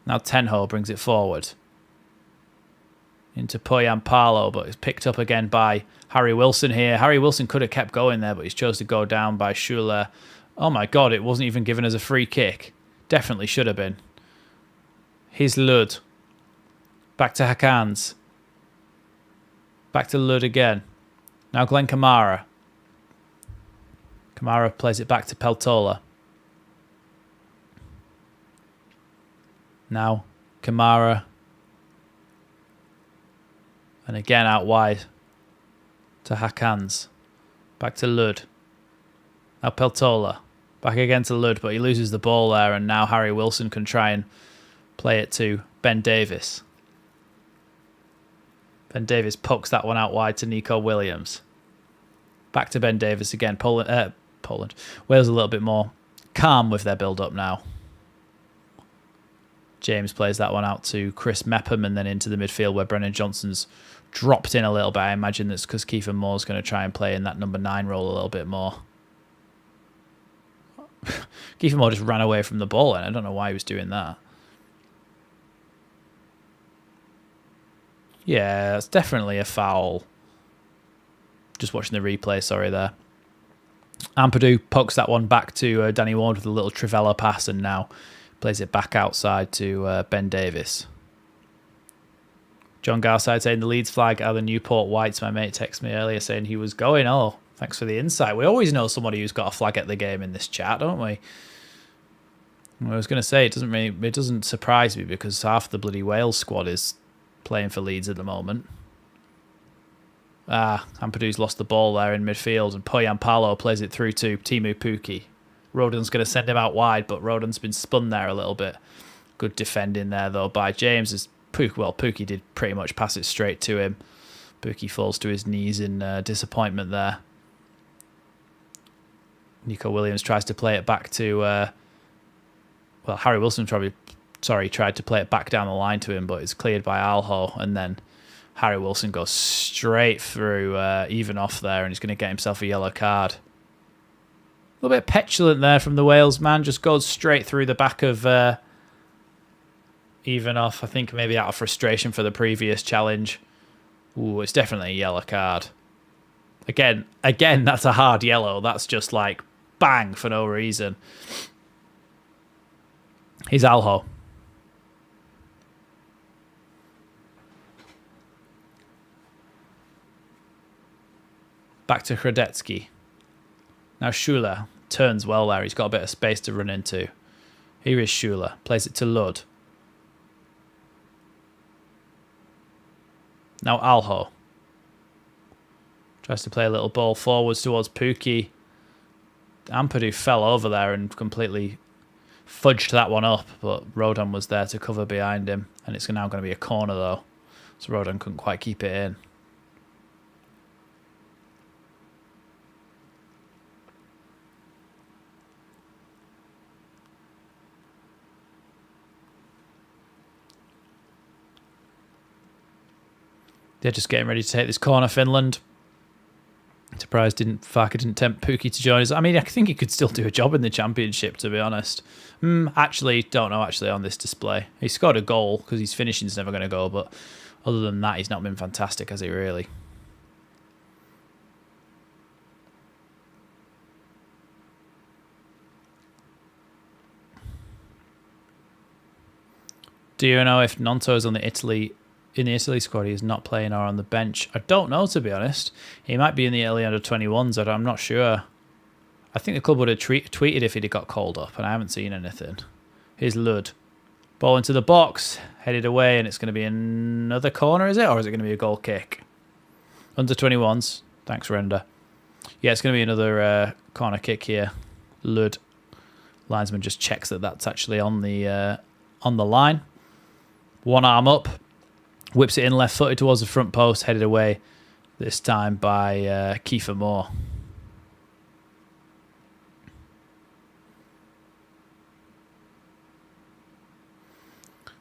Now Tenho brings it forward. Into Poyampalo, but it's picked up again by Harry Wilson here. Harry Wilson could have kept going there, but he's chose to go down by Schuler. Oh my God, it wasn't even given as a free kick. Definitely should have been. Here's Lud. Back to Hakans. Back to Lud again. Now Glenn Kamara. Kamara plays it back to Peltola. Now Kamara. And again out wide to Hakans. Back to Lud. Now Peltola. Back again to Lud, but he loses the ball there, and now Harry Wilson can try and play it to Ben Davis. Ben Davis pokes that one out wide to Nico Williams. Back to Ben Davis again. Poland. Wales a little bit more calm with their build-up now. James plays that one out to Chris Mepham and then into the midfield where Brennan Johnson's dropped in a little bit. I imagine that's because Kiefer Moore's going to try and play in that number 9 role a little bit more. Kiefer Moore just ran away from the ball, and I don't know why he was doing that. Yeah, it's definitely a foul. Just watching the replay, sorry there. Ampadu pokes that one back to Danny Ward with a little Trivella pass and now plays it back outside to Ben Davis. John Garside saying the Leeds flag are the Newport Whites. My mate texted me earlier saying he was going. Oh, thanks for the insight. We always know somebody who's got a flag at the game in this chat, don't we? I was going to say, it doesn't surprise me because half the bloody Wales squad is playing for Leeds at the moment. Ampadu's lost the ball there in midfield, and Poyampalo plays it through to Timu Pukki. Rodon's going to send him out wide, but Rodon's been spun there a little bit. Good defending there, though, by James. Pukki did pretty much pass it straight to him. Pukki falls to his knees in disappointment there. Nico Williams tries to play it back to... Harry Wilson tried to play it back down the line to him, but it's cleared by Alho, and then Harry Wilson goes straight through Ivanov there, and he's going to get himself a yellow card. A little bit petulant there from the Wales man, just goes straight through the back of Ivanov, I think maybe out of frustration for the previous challenge. Ooh, it's definitely a yellow card. Again, that's a hard yellow. That's just like bang for no reason. Here's Alho. Back to Hradetsky. Now Schuler turns well there. He's got a bit of space to run into. Here is Schuler. Plays it to Lud. Now Alho. Tries to play a little ball forwards towards Pukki. Ampadu fell over there and completely fudged that one up, but Rodon was there to cover behind him, and it's now going to be a corner though, so Rodon couldn't quite keep it in. They're just getting ready to take this corner, Finland. Surprised Farke didn't tempt Pukki to join us. I mean, I think he could still do a job in the championship, to be honest. Actually, don't know, on this display. He scored a goal because his finishing's never going to go, but other than that, he's not been fantastic, has he, really? Do you know if Nonto is in the Italy squad? He is not playing or on the bench. I don't know, to be honest. He might be in the early under-21s. I'm not sure. I think the club would have tweeted if he'd got called up, and I haven't seen anything. Here's Lud. Ball into the box, headed away, and it's going to be another corner, is it? Or is it going to be a goal kick? Under-21s. Thanks, Render. Yeah, it's going to be another corner kick here. Lud. Linesman just checks that that's actually on the line. One arm up. Whips it in left-footed towards the front post, headed away this time by Kiefer Moore.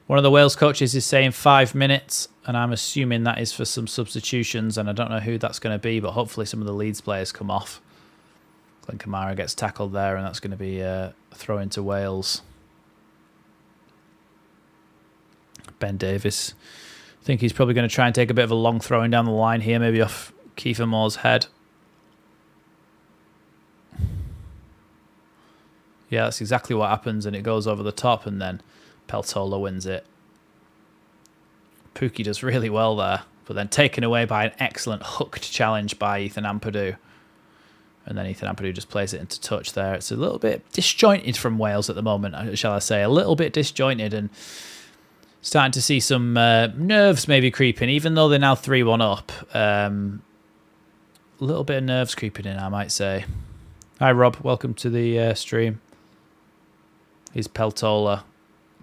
One of the Wales coaches is saying 5 minutes, and I'm assuming that is for some substitutions, and I don't know who that's going to be, but hopefully some of the Leeds players come off. Glenn Kamara gets tackled there, and that's going to be a throw into Wales. Ben Davies. I think he's probably going to try and take a bit of a long throwing down the line here, maybe off Kiefer Moore's head. Yeah, that's exactly what happens, and it goes over the top, and then Peltola wins it. Pukki does really well there, but then taken away by an excellent hooked challenge by Ethan Ampadu. And then Ethan Ampadu just plays it into touch there. It's a little bit disjointed from Wales at the moment, shall I say. A little bit disjointed, and starting to see some nerves maybe creeping, even though they're now 3-1 up. A little bit of nerves creeping in, I might say. Hi, Rob. Welcome to the stream. Here's Peltola,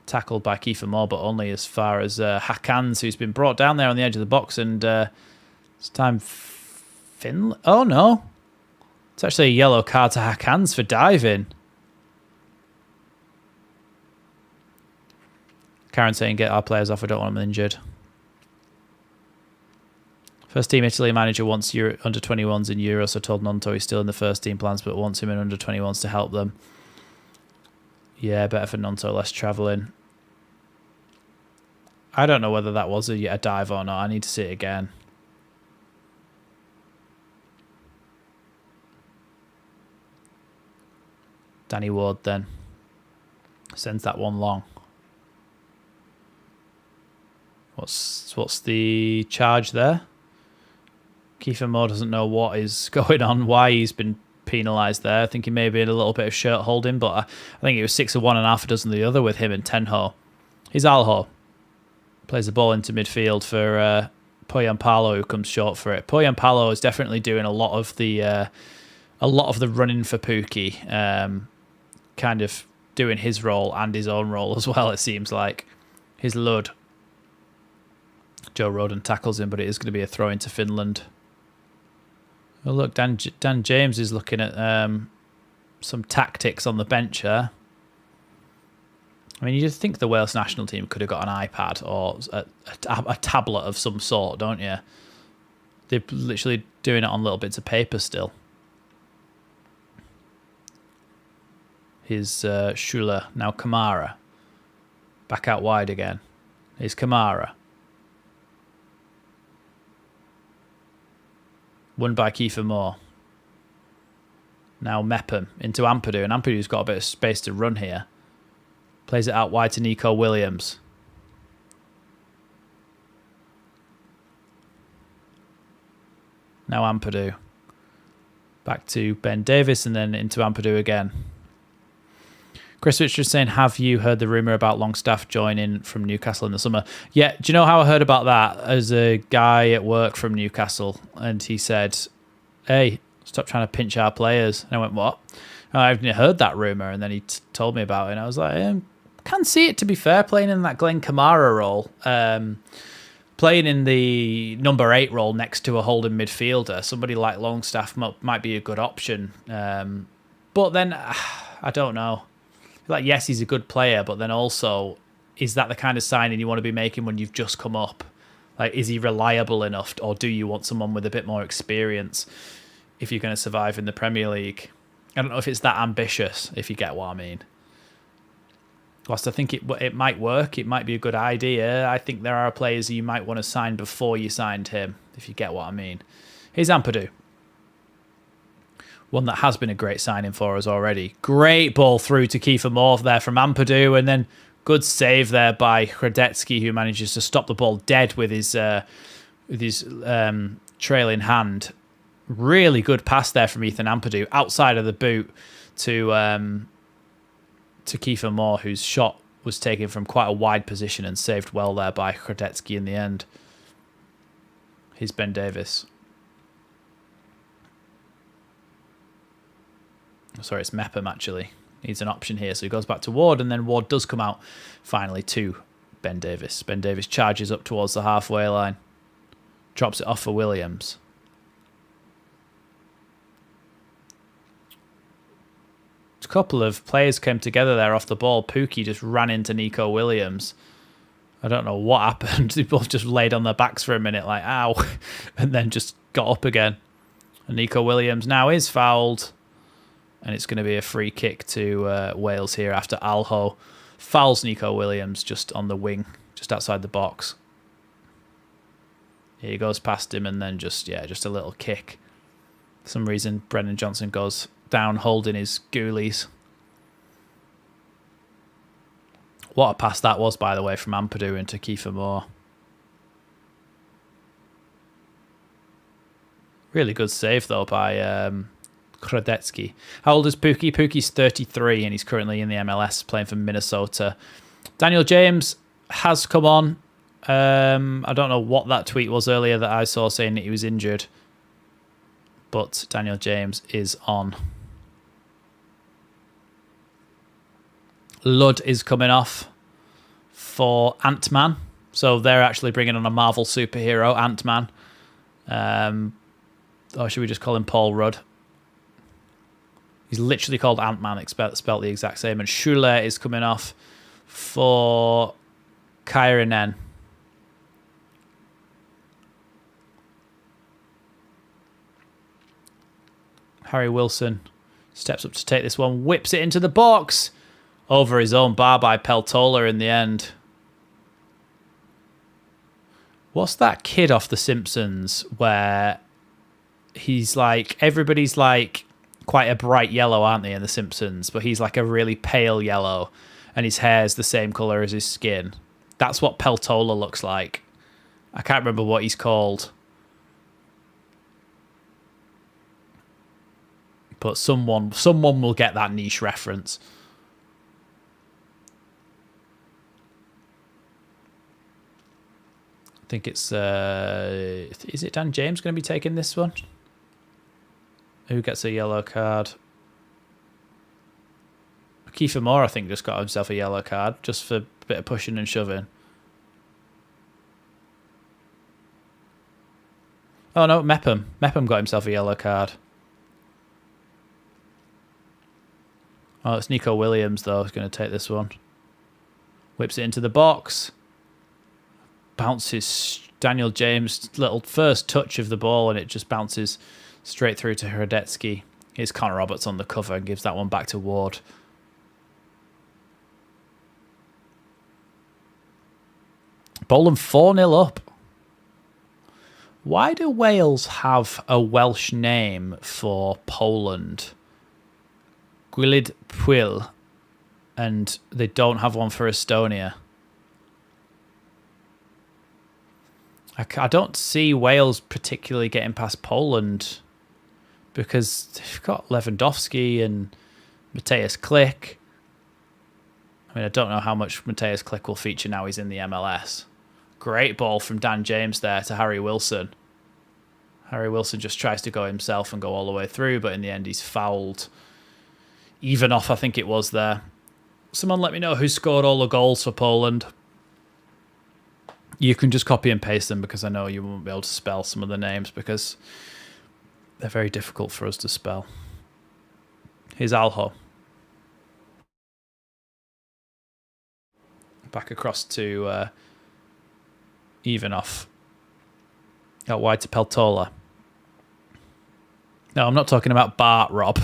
tackled by Kiefer Moore, but only as far as Hakans, who's been brought down there on the edge of the box. And it's time Finland. Oh, no. It's actually a yellow card to Hakans for diving. Karen saying, get our players off. I don't want them injured. First team Italy manager wants under-21s in Euro, so told Nonto he's still in the first team plans, but wants him in under-21s to help them. Yeah, better for Nonto, less travelling. I don't know whether that was a dive or not. I need to see it again. Danny Ward then sends that one long. What's the charge there? Kiefer Moore doesn't know what is going on, why he's been penalised there. I think he may have been a little bit of shirt holding, but I think it was 6 of one and half a dozen of the other with him and Tenho. Here's Alho. Plays the ball into midfield for Poyampalo, who comes short for it. Poyampalo is definitely doing a lot of the running for Pukki, kind of doing his role and his own role as well, it seems like. Here's Lud. Joe Roden tackles him, but it is going to be a throw into Finland. Oh, look, Dan James is looking at some tactics on the bench here. I mean, you'd think the Wales national team could have got an iPad or a tablet of some sort, don't you? They're literally doing it on little bits of paper still. Here's Schuler, now Kamara. Back out wide again. Here's Kamara. Won by Kiefer Moore. Now Mepham into Ampadu, and Ampadu's got a bit of space to run here. Plays it out wide to Nico Williams. Now Ampadu. Back to Ben Davies and then into Ampadu again. Chris Richards saying, have you heard the rumour about Longstaff joining from Newcastle in the summer? Yeah, do you know how I heard about that? As a guy at work from Newcastle, and he said, hey, stop trying to pinch our players. And I went, what? I've heard that rumour, and then he told me about it, and I was like, can't see it, to be fair, playing in that Glenn Kamara role. Playing in the number 8 role next to a holding midfielder, somebody like Longstaff might be a good option. But then, I don't know. Like, yes, he's a good player, but then also, is that the kind of signing you want to be making when you've just come up? Like, is he reliable enough, or do you want someone with a bit more experience if you're going to survive in the Premier League? I don't know if it's that ambitious, if you get what I mean. Whilst I think it might work, it might be a good idea, I think there are players you might want to sign before you signed him, if you get what I mean. Here's Ampadu. One that has been a great signing for us already. Great ball through to Kiefer Moore there from Ampadu, and then good save there by Hradetsky, who manages to stop the ball dead with his trailing hand. Really good pass there from Ethan Ampadu, outside of the boot to Kiefer Moore, whose shot was taken from quite a wide position and saved well there by Hradetsky in the end. Here's Ben Davies. Sorry, it's Mepham actually. Needs an option here, so he goes back to Ward, and then Ward does come out finally to Ben Davies. Ben Davies charges up towards the halfway line. Drops it off for Williams. A couple of players came together there off the ball. Pookie just ran into Nico Williams. I don't know what happened. They both just laid on their backs for a minute like, ow, and then just got up again. And Nico Williams now is fouled. And it's going to be a free kick to Wales here after Alho fouls Nico Williams just on the wing, just outside the box. He goes past him and then just a little kick. For some reason, Brennan Johnson goes down holding his ghoulies. What a pass that was, by the way, from Ampadu into Kiefer Moore. Really good save, though, by Hradetsky. How old is Pookie? Pookie's 33 and he's currently in the MLS playing for Minnesota. Daniel James has come on. I don't know what that tweet was earlier that I saw saying that he was injured. But Daniel James is on. Ludd is coming off for Ant-Man. So they're actually bringing on a Marvel superhero, Ant-Man. Or should we just call him Paul Rudd? He's literally called Ant-Man, spelled the exact same. And Schuler is coming off for Kairinen. Harry Wilson steps up to take this one, whips it into the box. Over his own bar by Peltola in the end. What's that kid off The Simpsons where he's like, everybody's like quite a bright yellow, aren't they, in The Simpsons? But he's like a really pale yellow and his hair's the same colour as his skin. That's what Peltola looks like. I can't remember what he's called. But someone will get that niche reference. I think it's... is it Dan James going to be taking this one? Who gets a yellow card? Kiefer Moore, I think, just got himself a yellow card just for a bit of pushing and shoving. Oh, no, Mepham. Mepham got himself a yellow card. Oh, it's Nico Williams, though, who's going to take this one. Whips it into the box. Bounces Daniel James' little first touch of the ball, and it just bounces straight through to Hradetsky. Here's Connor Roberts on the cover and gives that one back to Ward. Poland 4-0 up. Why do Wales have a Welsh name for Poland? Gwilyd Pwyl, and they don't have one for Estonia. I don't see Wales particularly getting past Poland because they've got Lewandowski and Mateusz Klich. I mean, I don't know how much Mateusz Klich will feature now he's in the MLS. Great ball from Dan James there to Harry Wilson. Harry Wilson just tries to go himself and go all the way through, but in the end he's fouled. Even off, I think it was there. Someone let me know who scored all the goals for Poland. You can just copy and paste them because I know you won't be able to spell some of the names because they're very difficult for us to spell. Here's Alho. Back across to Ivanov. Out wide to Peltola. No, I'm not talking about Bart, Rob.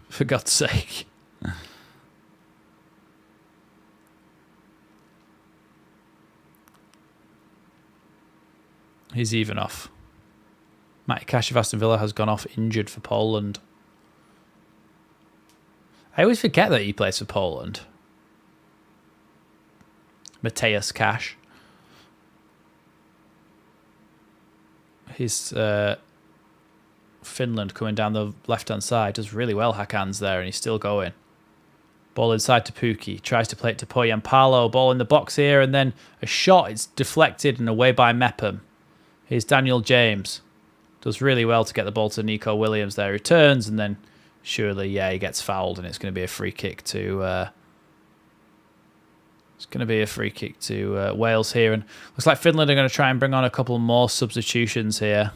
For God's sake. He's even off. Matty Cash of Aston Villa has gone off injured for Poland. I always forget that he plays for Poland. Mateus Cash. He's Finland coming down the left-hand side. Does really well, Hakan's there, and he's still going. Ball inside to Pukki. Tries to play it to Poyampalo. Ball in the box here, and then a shot. It's deflected and away by Mepham. Here's Daniel James. Does really well to get the ball to Nico Williams there. Returns, and then surely, yeah, he gets fouled, and it's going to be a free kick to... It's going to be a free kick to Wales here. And looks like Finland are going to try and bring on a couple more substitutions here.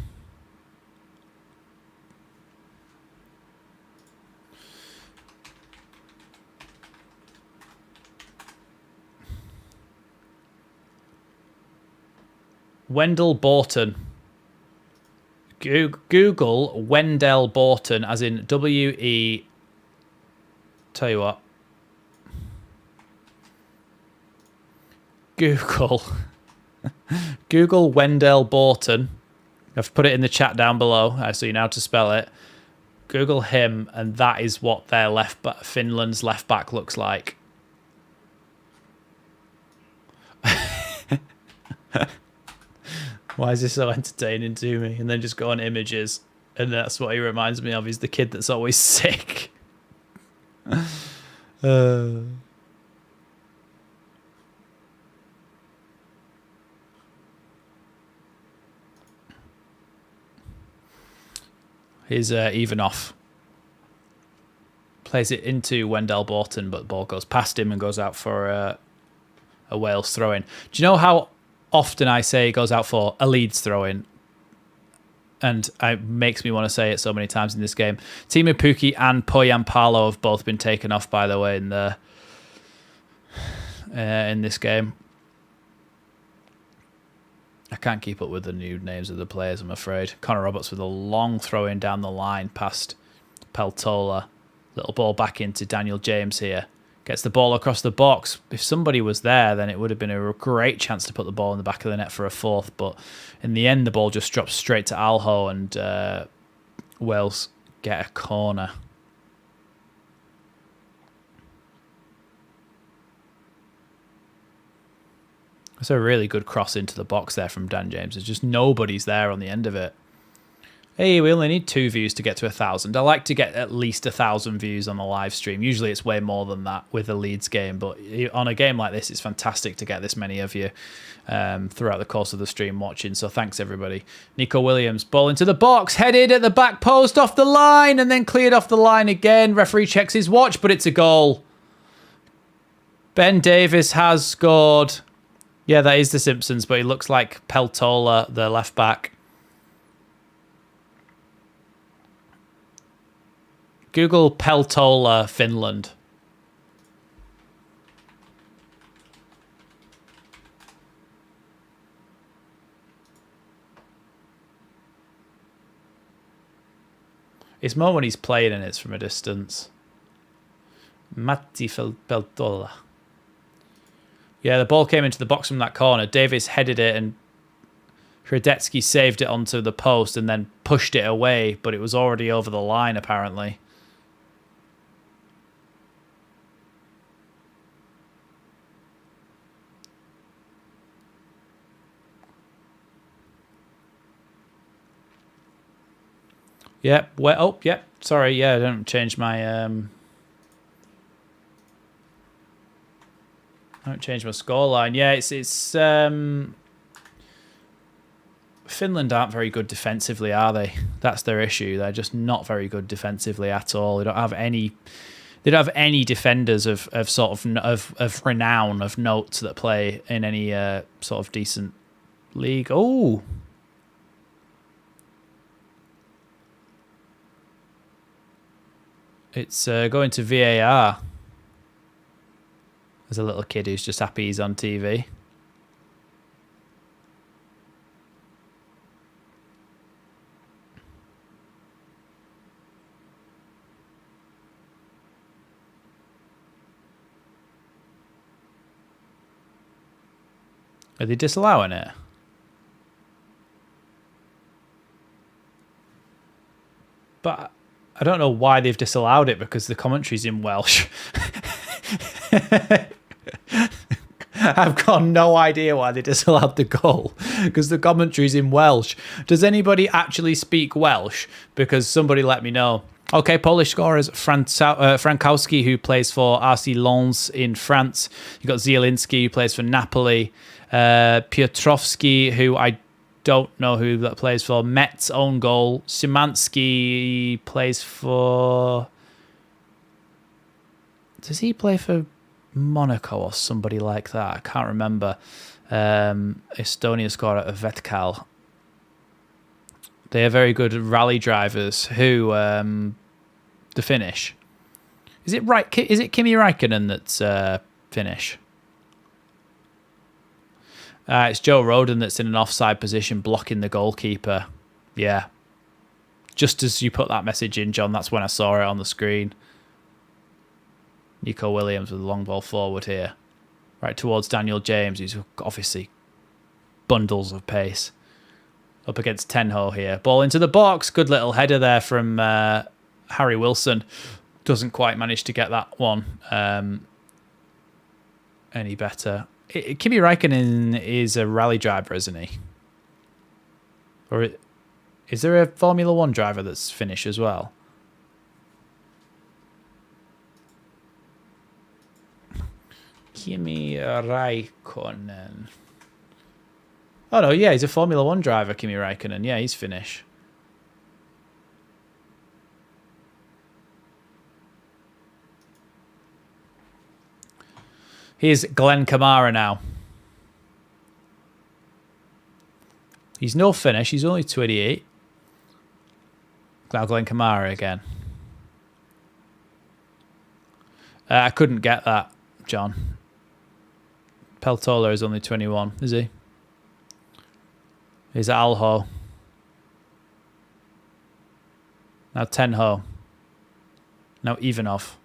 Wendell Borton. Google Wendell Borton, as in W-E... Tell you what. Google Wendell Borton. I've put it in the chat down below, so you know how to spell it. Google him, and that is what their Finland's left back looks like. Why is this so entertaining to me? And then just go on images, and that's what he reminds me of. He's the kid that's always sick. He's even off. Plays it into Wendell Borton, but the ball goes past him and goes out for a Wales throw-in. Do you know how often I say it goes out for a Leeds throw-in? And it makes me want to say it so many times in this game. Teemu Pukki and Poyampalo have both been taken off, by the way, in this game. I can't keep up with the new names of the players, I'm afraid. Connor Roberts with a long throw-in down the line past Peltola. Little ball back into Daniel James here. Gets the ball across the box. If somebody was there, then it would have been a great chance to put the ball in the back of the net for a fourth. But in the end, the ball just drops straight to Alho, and Wales get a corner. That's a really good cross into the box there from Dan James. There's just nobody's there on the end of it. Hey, we only need 2 views to get to 1,000. I like to get at least 1,000 views on the live stream. Usually it's way more than that with a Leeds game, but on a game like this, it's fantastic to get this many of you throughout the course of the stream watching. So thanks, everybody. Nico Williams, ball into the box, headed at the back post, off the line, and then cleared off the line again. Referee checks his watch, but it's a goal. Ben Davies has scored. Yeah, that is the Simpsons, but he looks like Peltola, the left back. Google Peltola, Finland. It's more when he's playing and it's from a distance. Matti Peltola. Yeah, the ball came into the box from that corner. Davis headed it and Hradetsky saved it onto the post and then pushed it away, but it was already over the line, apparently. Yep. Well, oh, yep. Sorry. Yeah, I don't change my scoreline. Yeah, it's Finland aren't very good defensively, are they? That's their issue. They're just not very good defensively at all. They don't have any defenders of renown, of note that play in any sort of decent league. Oh. It's going to VAR. There's a little kid who's just happy he's on TV. Are they disallowing it? But I don't know why they've disallowed it, because the commentary's in Welsh. I've got no idea why they disallowed the goal, because the commentary's in Welsh. Does anybody actually speak Welsh? Because somebody let me know. Okay, Polish scorers, Frankowski, who plays for RC Lens in France. You've got Zielinski, who plays for Napoli. Piotrowski, who I don't know who that plays for. Metz, own goal. Szymanski plays for... Does he play for Monaco or somebody like that? I can't remember. Estonia scorer at Vetkal. They are very good rally drivers. Who the Finnish? Is it right? Is it Kimi Räikkönen that's Finnish? It's Joe Rodon that's in an offside position blocking the goalkeeper. Yeah. Just as you put that message in, John, that's when I saw it on the screen. Nico Williams with a long ball forward here. Right towards Daniel James, who's obviously bundles of pace. Up against Tenho here. Ball into the box. Good little header there from Harry Wilson. Doesn't quite manage to get that one any better. Kimi Räikkönen is a rally driver, isn't he? Or is there a Formula 1 driver that's Finnish as well? Kimi Räikkönen. Oh, no, yeah, he's a Formula 1 driver, Kimi Räikkönen. Yeah, he's Finnish. Here's Glenn Kamara now. He's no Finnish. He's only 28. Now Glenn Kamara again. I couldn't get that, John. Peltola is only 21, is he? He's Alho. Now Tenho. Now Ivanov.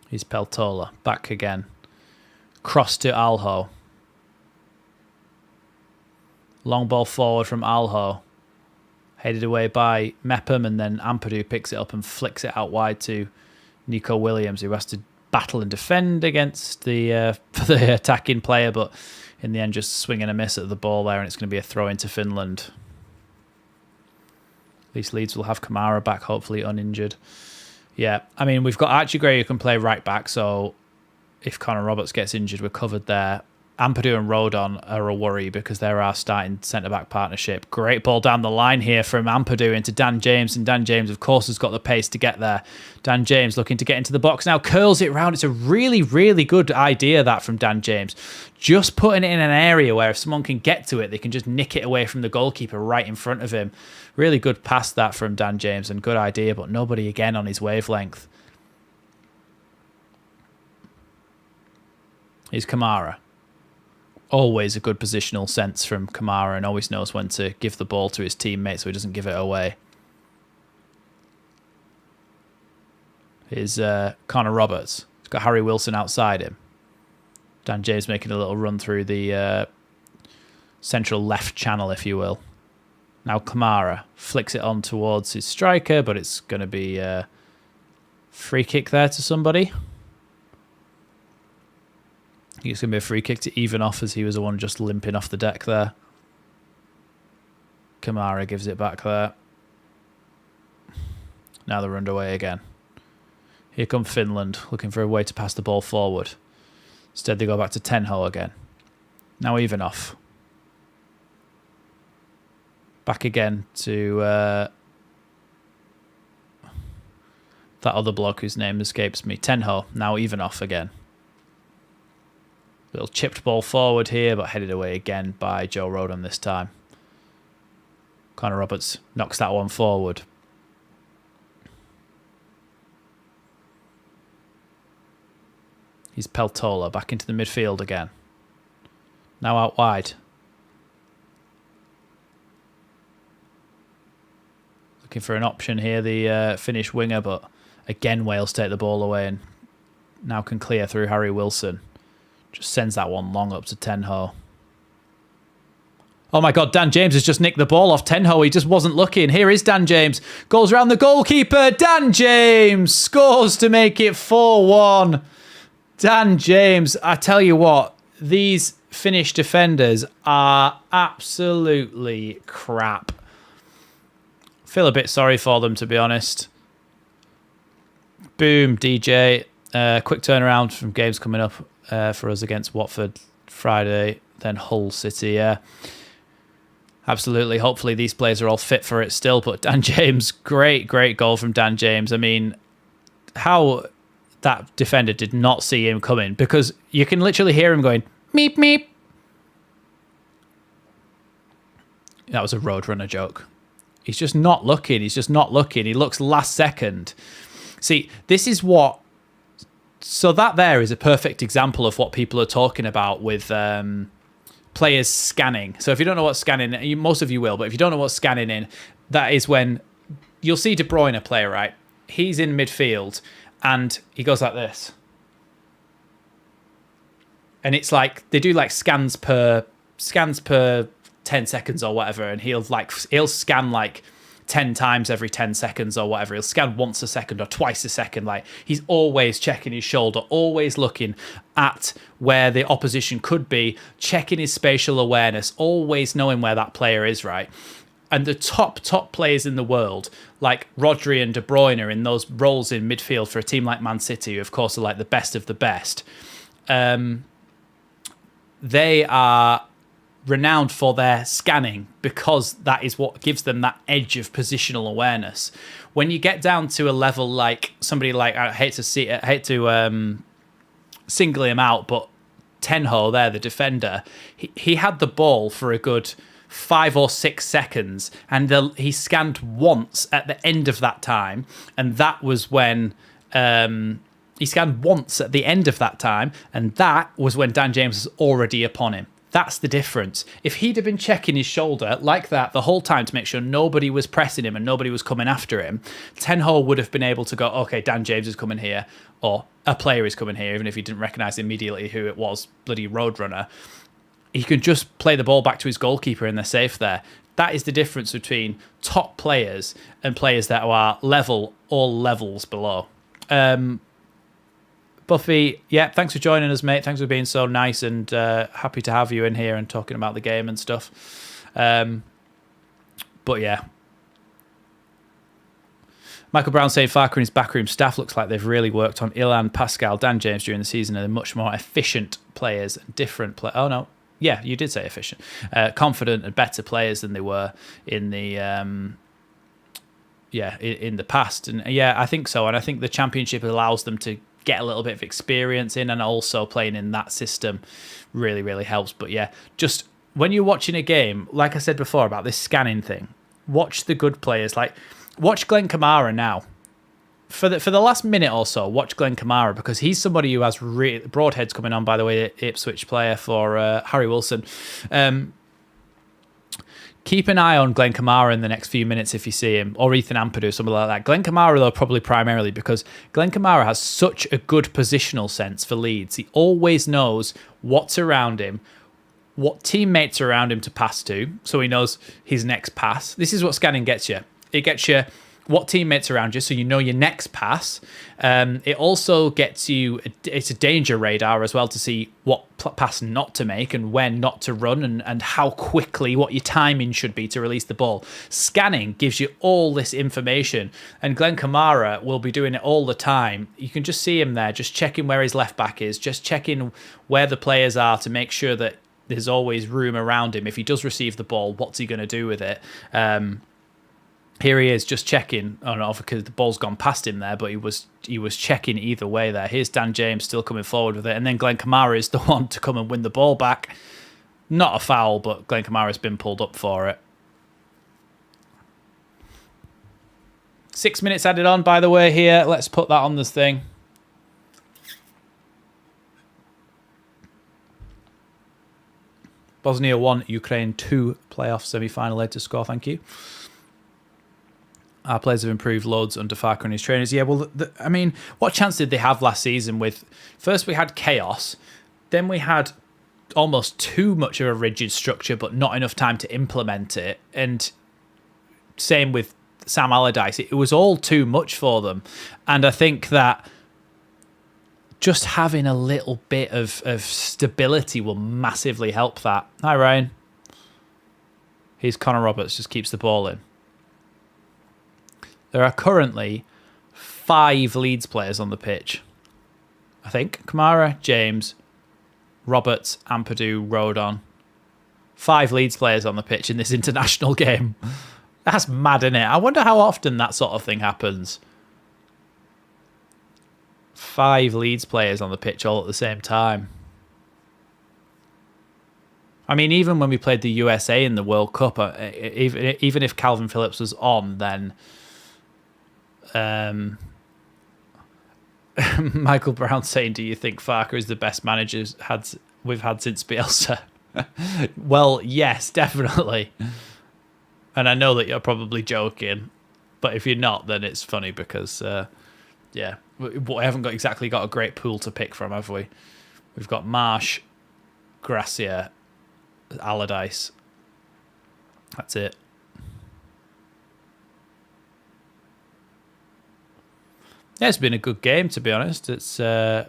He's Peltola. Back again. Cross to Alho. Long ball forward from Alho. Headed away by Mepham, and then Ampadu picks it up and flicks it out wide to Nico Williams, who has to battle and defend against the attacking player, but in the end just swing and a miss at the ball there, and it's going to be a throw into Finland. At least Leeds will have Kamara back, hopefully uninjured. Yeah, I mean, we've got Archie Gray who can play right back, so if Connor Roberts gets injured, we're covered there. Ampadu and Rodon are a worry because they're our starting centre-back partnership. Great ball down the line here from Ampadu into Dan James, and Dan James, of course, has got the pace to get there. Dan James looking to get into the box now, curls it round. It's a really, really good idea, that, from Dan James. Just putting it in an area where if someone can get to it, they can just nick it away from the goalkeeper right in front of him. Really good pass, that, from Dan James, and good idea, but nobody again on his wavelength. Here's Kamara. Always a good positional sense from Kamara, and always knows when to give the ball to his teammate so he doesn't give it away. Here's Connor Roberts. He's got Harry Wilson outside him. Dan James making a little run through the central left channel, if you will. Now Kamara flicks it on towards his striker, but it's going to be a free kick there to somebody. I think it's going to be a free kick to Ivanov, as he was the one just limping off the deck there. Kamara gives it back there. Now they're underway again. Here come Finland, looking for a way to pass the ball forward. Instead, they go back to Tenho again. Now Ivanov. Back again to that other bloke whose name escapes me. Tenho. Now Ivanov again. Little chipped ball forward here, but headed away again by Joe Rodon this time. Connor Roberts knocks that one forward. He's Peltola back into the midfield again. Now out wide. Looking for an option here, the Finnish winger, but again, Wales take the ball away and now can clear through Harry Wilson. Just sends that one long up to Tenho. Oh my God, Dan James has just nicked the ball off Tenho. He just wasn't looking. Here is Dan James. Goes around the goalkeeper. Dan James scores to make it 4-1. Dan James, I tell you what, these Finnish defenders are absolutely crap. Feel a bit sorry for them, to be honest. Boom, DJ. Quick turnaround from games coming up for us against Watford Friday, then Hull City, yeah. Absolutely. Hopefully these players are all fit for it still. But Dan James, great goal from Dan James. I mean, how that defender did not see him coming, because you can literally hear him going, meep, meep. That was a Roadrunner joke. He's just not looking. He's just not looking. He looks last second. See, this is what... So that there is a perfect example of what people are talking about with... players scanning. So if you don't know what scanning, most of you will, but if you don't know what scanning in, that is when you'll see De Bruyne play, right? He's in midfield and he goes like this. And it's like, they do like scans per 10 seconds or whatever. And he'll scan like 10 times every 10 seconds or whatever. He'll scan once a second or twice a second. Like, he's always checking his shoulder, always looking at where the opposition could be, checking his spatial awareness, always knowing where that player is, right? And the top players in the world, like Rodri and De Bruyne, are in those roles in midfield for a team like Man City, who of course are like the best of the best. They are renowned for their scanning, because that is what gives them that edge of positional awareness. When you get down to a level like somebody like, I hate to single him out, but Tenho there, the defender, he had the ball for a good 5 or 6 seconds, and he scanned once at the end of that time, and that was when he scanned once at the end of that time, and that was when Dan James was already upon him. That's the difference. If he'd have been checking his shoulder like that the whole time to make sure nobody was pressing him and nobody was coming after him, Tenho would have been able to go, okay, Dan James is coming here, or a player is coming here, even if he didn't recognise immediately who it was, bloody Roadrunner. He could just play the ball back to his goalkeeper and they're safe there. That is the difference between top players and players that are all levels below. Buffy, yeah, thanks for joining us, mate. Thanks for being so nice, and happy to have you in here and talking about the game and stuff. But yeah. Michael Brown saying Farker and his backroom staff looks like they've really worked on Ilan, Pascal, Dan James during the season, and they're much more efficient players and different players. Oh, no. Yeah, you did say efficient. Confident and better players than they were in the... in the past. And yeah, I think so. And I think the championship allows them to get a little bit of experience in, and also playing in that system really helps. But yeah, just when you're watching a game, like I said before about this scanning thing, watch the good players. Like, watch Glenn Kamara now. For the last minute or so, watch Glenn Kamara, because he's somebody who has Broadhead's coming on, by the way, Ipswich player for Harry Wilson. Keep an eye on Glenn Kamara in the next few minutes if you see him, or Ethan Ampadu, something like that. Glenn Kamara, though, probably primarily because Glenn Kamara has such a good positional sense for Leeds. He always knows what's around him, what teammates are around him to pass to, so he knows his next pass. This is what scanning gets you. It gets you what teammates are around you, so you know your next pass. It also gets you, it's a danger radar as well to see what pass not to make and when not to run, and how quickly, what your timing should be to release the ball. Scanning gives you all this information, and Glenn Kamara will be doing it all the time. You can just see him there, just checking where his left back is, just checking where the players are to make sure that there's always room around him. If he does receive the ball, what's he going to do with it? Here he is just checking. Oh no, because the ball's gone past him there, but he was checking either way there. Here's Dan James still coming forward with it, and then Glenn Kamara is the one to come and win the ball back. Not a foul, but Glenn Kamara's been pulled up for it. 6 minutes added on, by the way, here. Let's put that on this thing. Bosnia 1, Ukraine 2 playoff semi-final later score, thank you. Our players have improved loads under Farker and his trainers. Yeah, well, I mean, what chance did they have last season with... First, we had chaos. Then we had almost too much of a rigid structure, but not enough time to implement it. And same with Sam Allardyce. It was all too much for them. And I think that just having a little bit of stability will massively help that. Hi, Ryan. Here's Connor Roberts, just keeps the ball in. There are currently 5 Leeds players on the pitch. I think Kamara, James, Roberts, Ampadu, Rodon. 5 Leeds players on the pitch in this international game. That's mad, isn't it? I wonder how often that sort of thing happens. 5 Leeds players on the pitch all at the same time. I mean, even when we played the USA in the World Cup, even if Calvin Phillips was on, then... Michael Brown saying, do you think Farker is the best manager we've had since Bielsa? Well, yes, definitely. And I know that you're probably joking, but if you're not, then it's funny because, yeah, we haven't exactly got a great pool to pick from, have we? We've got Marsh, Gracia, Allardyce. That's it. Yeah, it's been a good game, to be honest. It's yeah,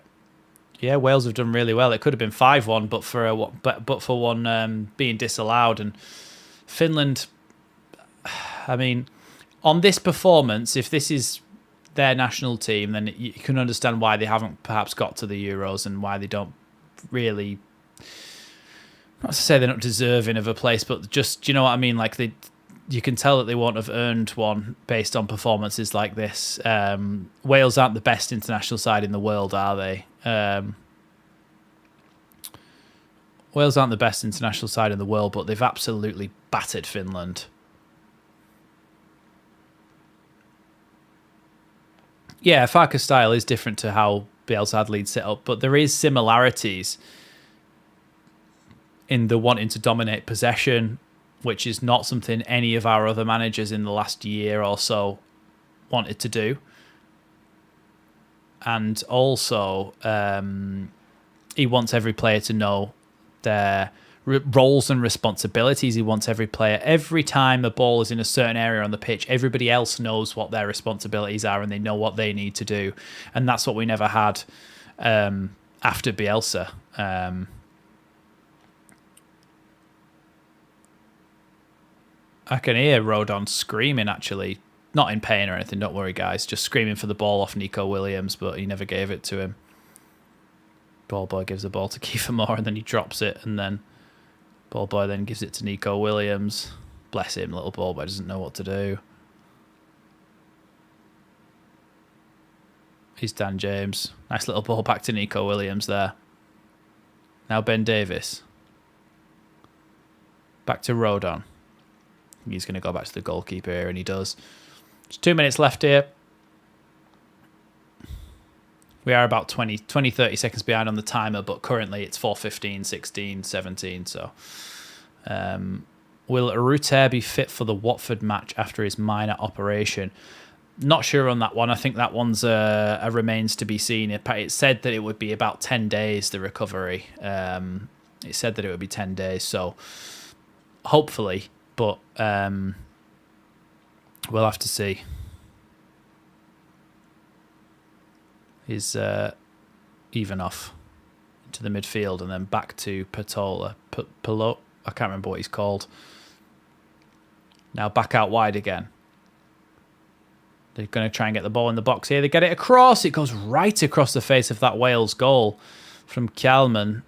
Wales have done really well. It could have been 5-1, but for one being disallowed. And Finland, I mean, on this performance, if this is their national team, then you can understand why they haven't perhaps got to the Euros and why they don't really, not to say they're not deserving of a place, but just, do you know what I mean? Like you can tell that they won't have earned one based on performances like this. Wales aren't the best international side in the world, are they? Wales aren't the best international side in the world, but they've absolutely battered Finland. Yeah, Farker's style is different to how Bielsa had Leeds set up, but there is similarities in the wanting to dominate possession, which is not something any of our other managers in the last year or so wanted to do. And also, he wants every player to know their roles and responsibilities. He wants every player, every time the ball is in a certain area on the pitch, everybody else knows what their responsibilities are and they know what they need to do. And that's what we never had after Bielsa. I can hear Rodon screaming, actually. Not in pain or anything, don't worry, guys. Just screaming for the ball off Nico Williams, but he never gave it to him. Ball boy gives the ball to Kiefer Moore, and then he drops it, and then ball boy then gives it to Nico Williams. Bless him, little ball boy doesn't know what to do. He's Dan James. Nice little ball back to Nico Williams there. Now Ben Davis. Back to Rodon. He's going to go back to the goalkeeper here, and he does. There's 2 minutes left here. We are about 20, 30 seconds behind on the timer, but currently it's 4:15, 16, 17. So, will Ruter be fit for the Watford match after his minor operation? Not sure on that one. I think that one's a remains to be seen. It said that it would be about 10 days, the recovery. It said that it would be 10 days. So, hopefully... But we'll have to see. He's even off to the midfield and then back to Patola. Palo, I can't remember what he's called. Now back out wide again. They're going to try and get the ball in the box here. They get it across. It goes right across the face of that Wales goal from Kjellman.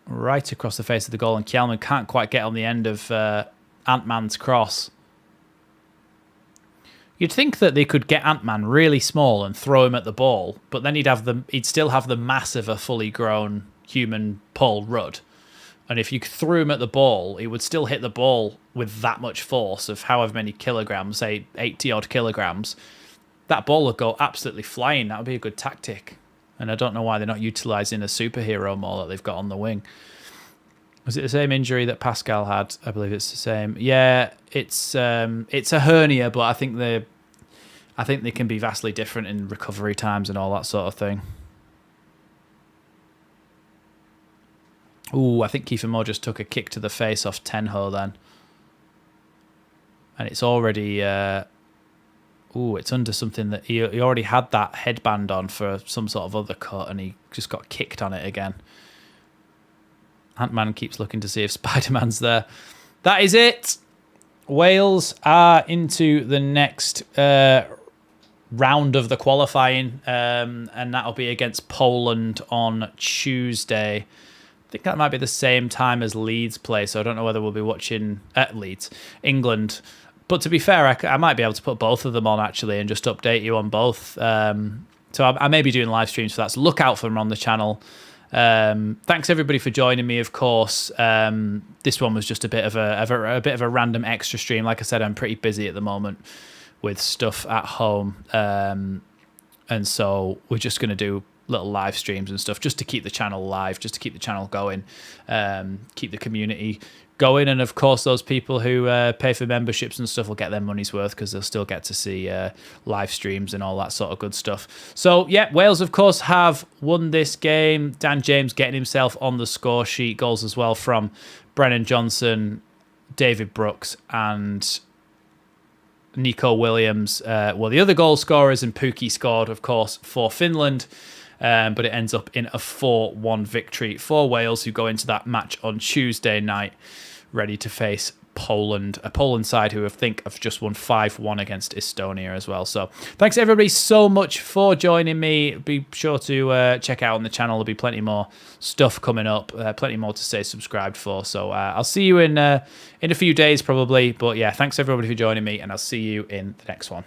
Right across the face of the goal. And Kjellman can't quite get on the end of... Ant-Man's cross. You'd think that they could get Ant-Man really small and throw him at the ball, but then he'd still have the mass of a fully grown human Paul Rudd. And if you threw him at the ball, he would still hit the ball with that much force of however many kilograms, say 80 odd kilograms. That ball would go absolutely flying. That would be a good tactic. And I don't know why they're not utilising a superhero more that they've got on the wing. Was it the same injury that Pascal had? I believe it's the same. Yeah, it's a hernia, but I think I think they can be vastly different in recovery times and all that sort of thing. Ooh, I think Kiefer Moore just took a kick to the face off Tenho then. And it's already... ooh, it's under something that he already had that headband on for some sort of other cut, and he just got kicked on it again. Ant-Man keeps looking to see if Spider-Man's there. That is it. Wales are into the next round of the qualifying, and that'll be against Poland on Tuesday. I think that might be the same time as Leeds play, so I don't know whether we'll be watching at England. But to be fair, I might be able to put both of them on, actually, and just update you on both. So I may be doing live streams for that, so look out for them on the channel. Thanks, everybody, for joining me, of course. This one was just a bit of a random extra stream. Like I said, I'm pretty busy at the moment with stuff at home. And so we're just going to do little live streams and stuff just to keep the channel live, just to keep the channel going, keep the community going. And of course, those people who pay for memberships and stuff will get their money's worth because they'll still get to see live streams and all that sort of good stuff. So yeah, Wales of course have won this game. Dan James getting himself on the score sheet. Goals as well from Brennan Johnson, David Brooks and Nico Williams. Well, the other goal scorers, and Pukki scored of course for Finland. But it ends up in a 4-1 victory for Wales, who go into that match on Tuesday night, ready to face Poland, a Poland side who I think have just won 5-1 against Estonia as well. So thanks everybody so much for joining me. Be sure to check out on the channel. There'll be plenty more stuff coming up, plenty more to stay subscribed for. So I'll see you in a few days probably. But yeah, thanks everybody for joining me, and I'll see you in the next one.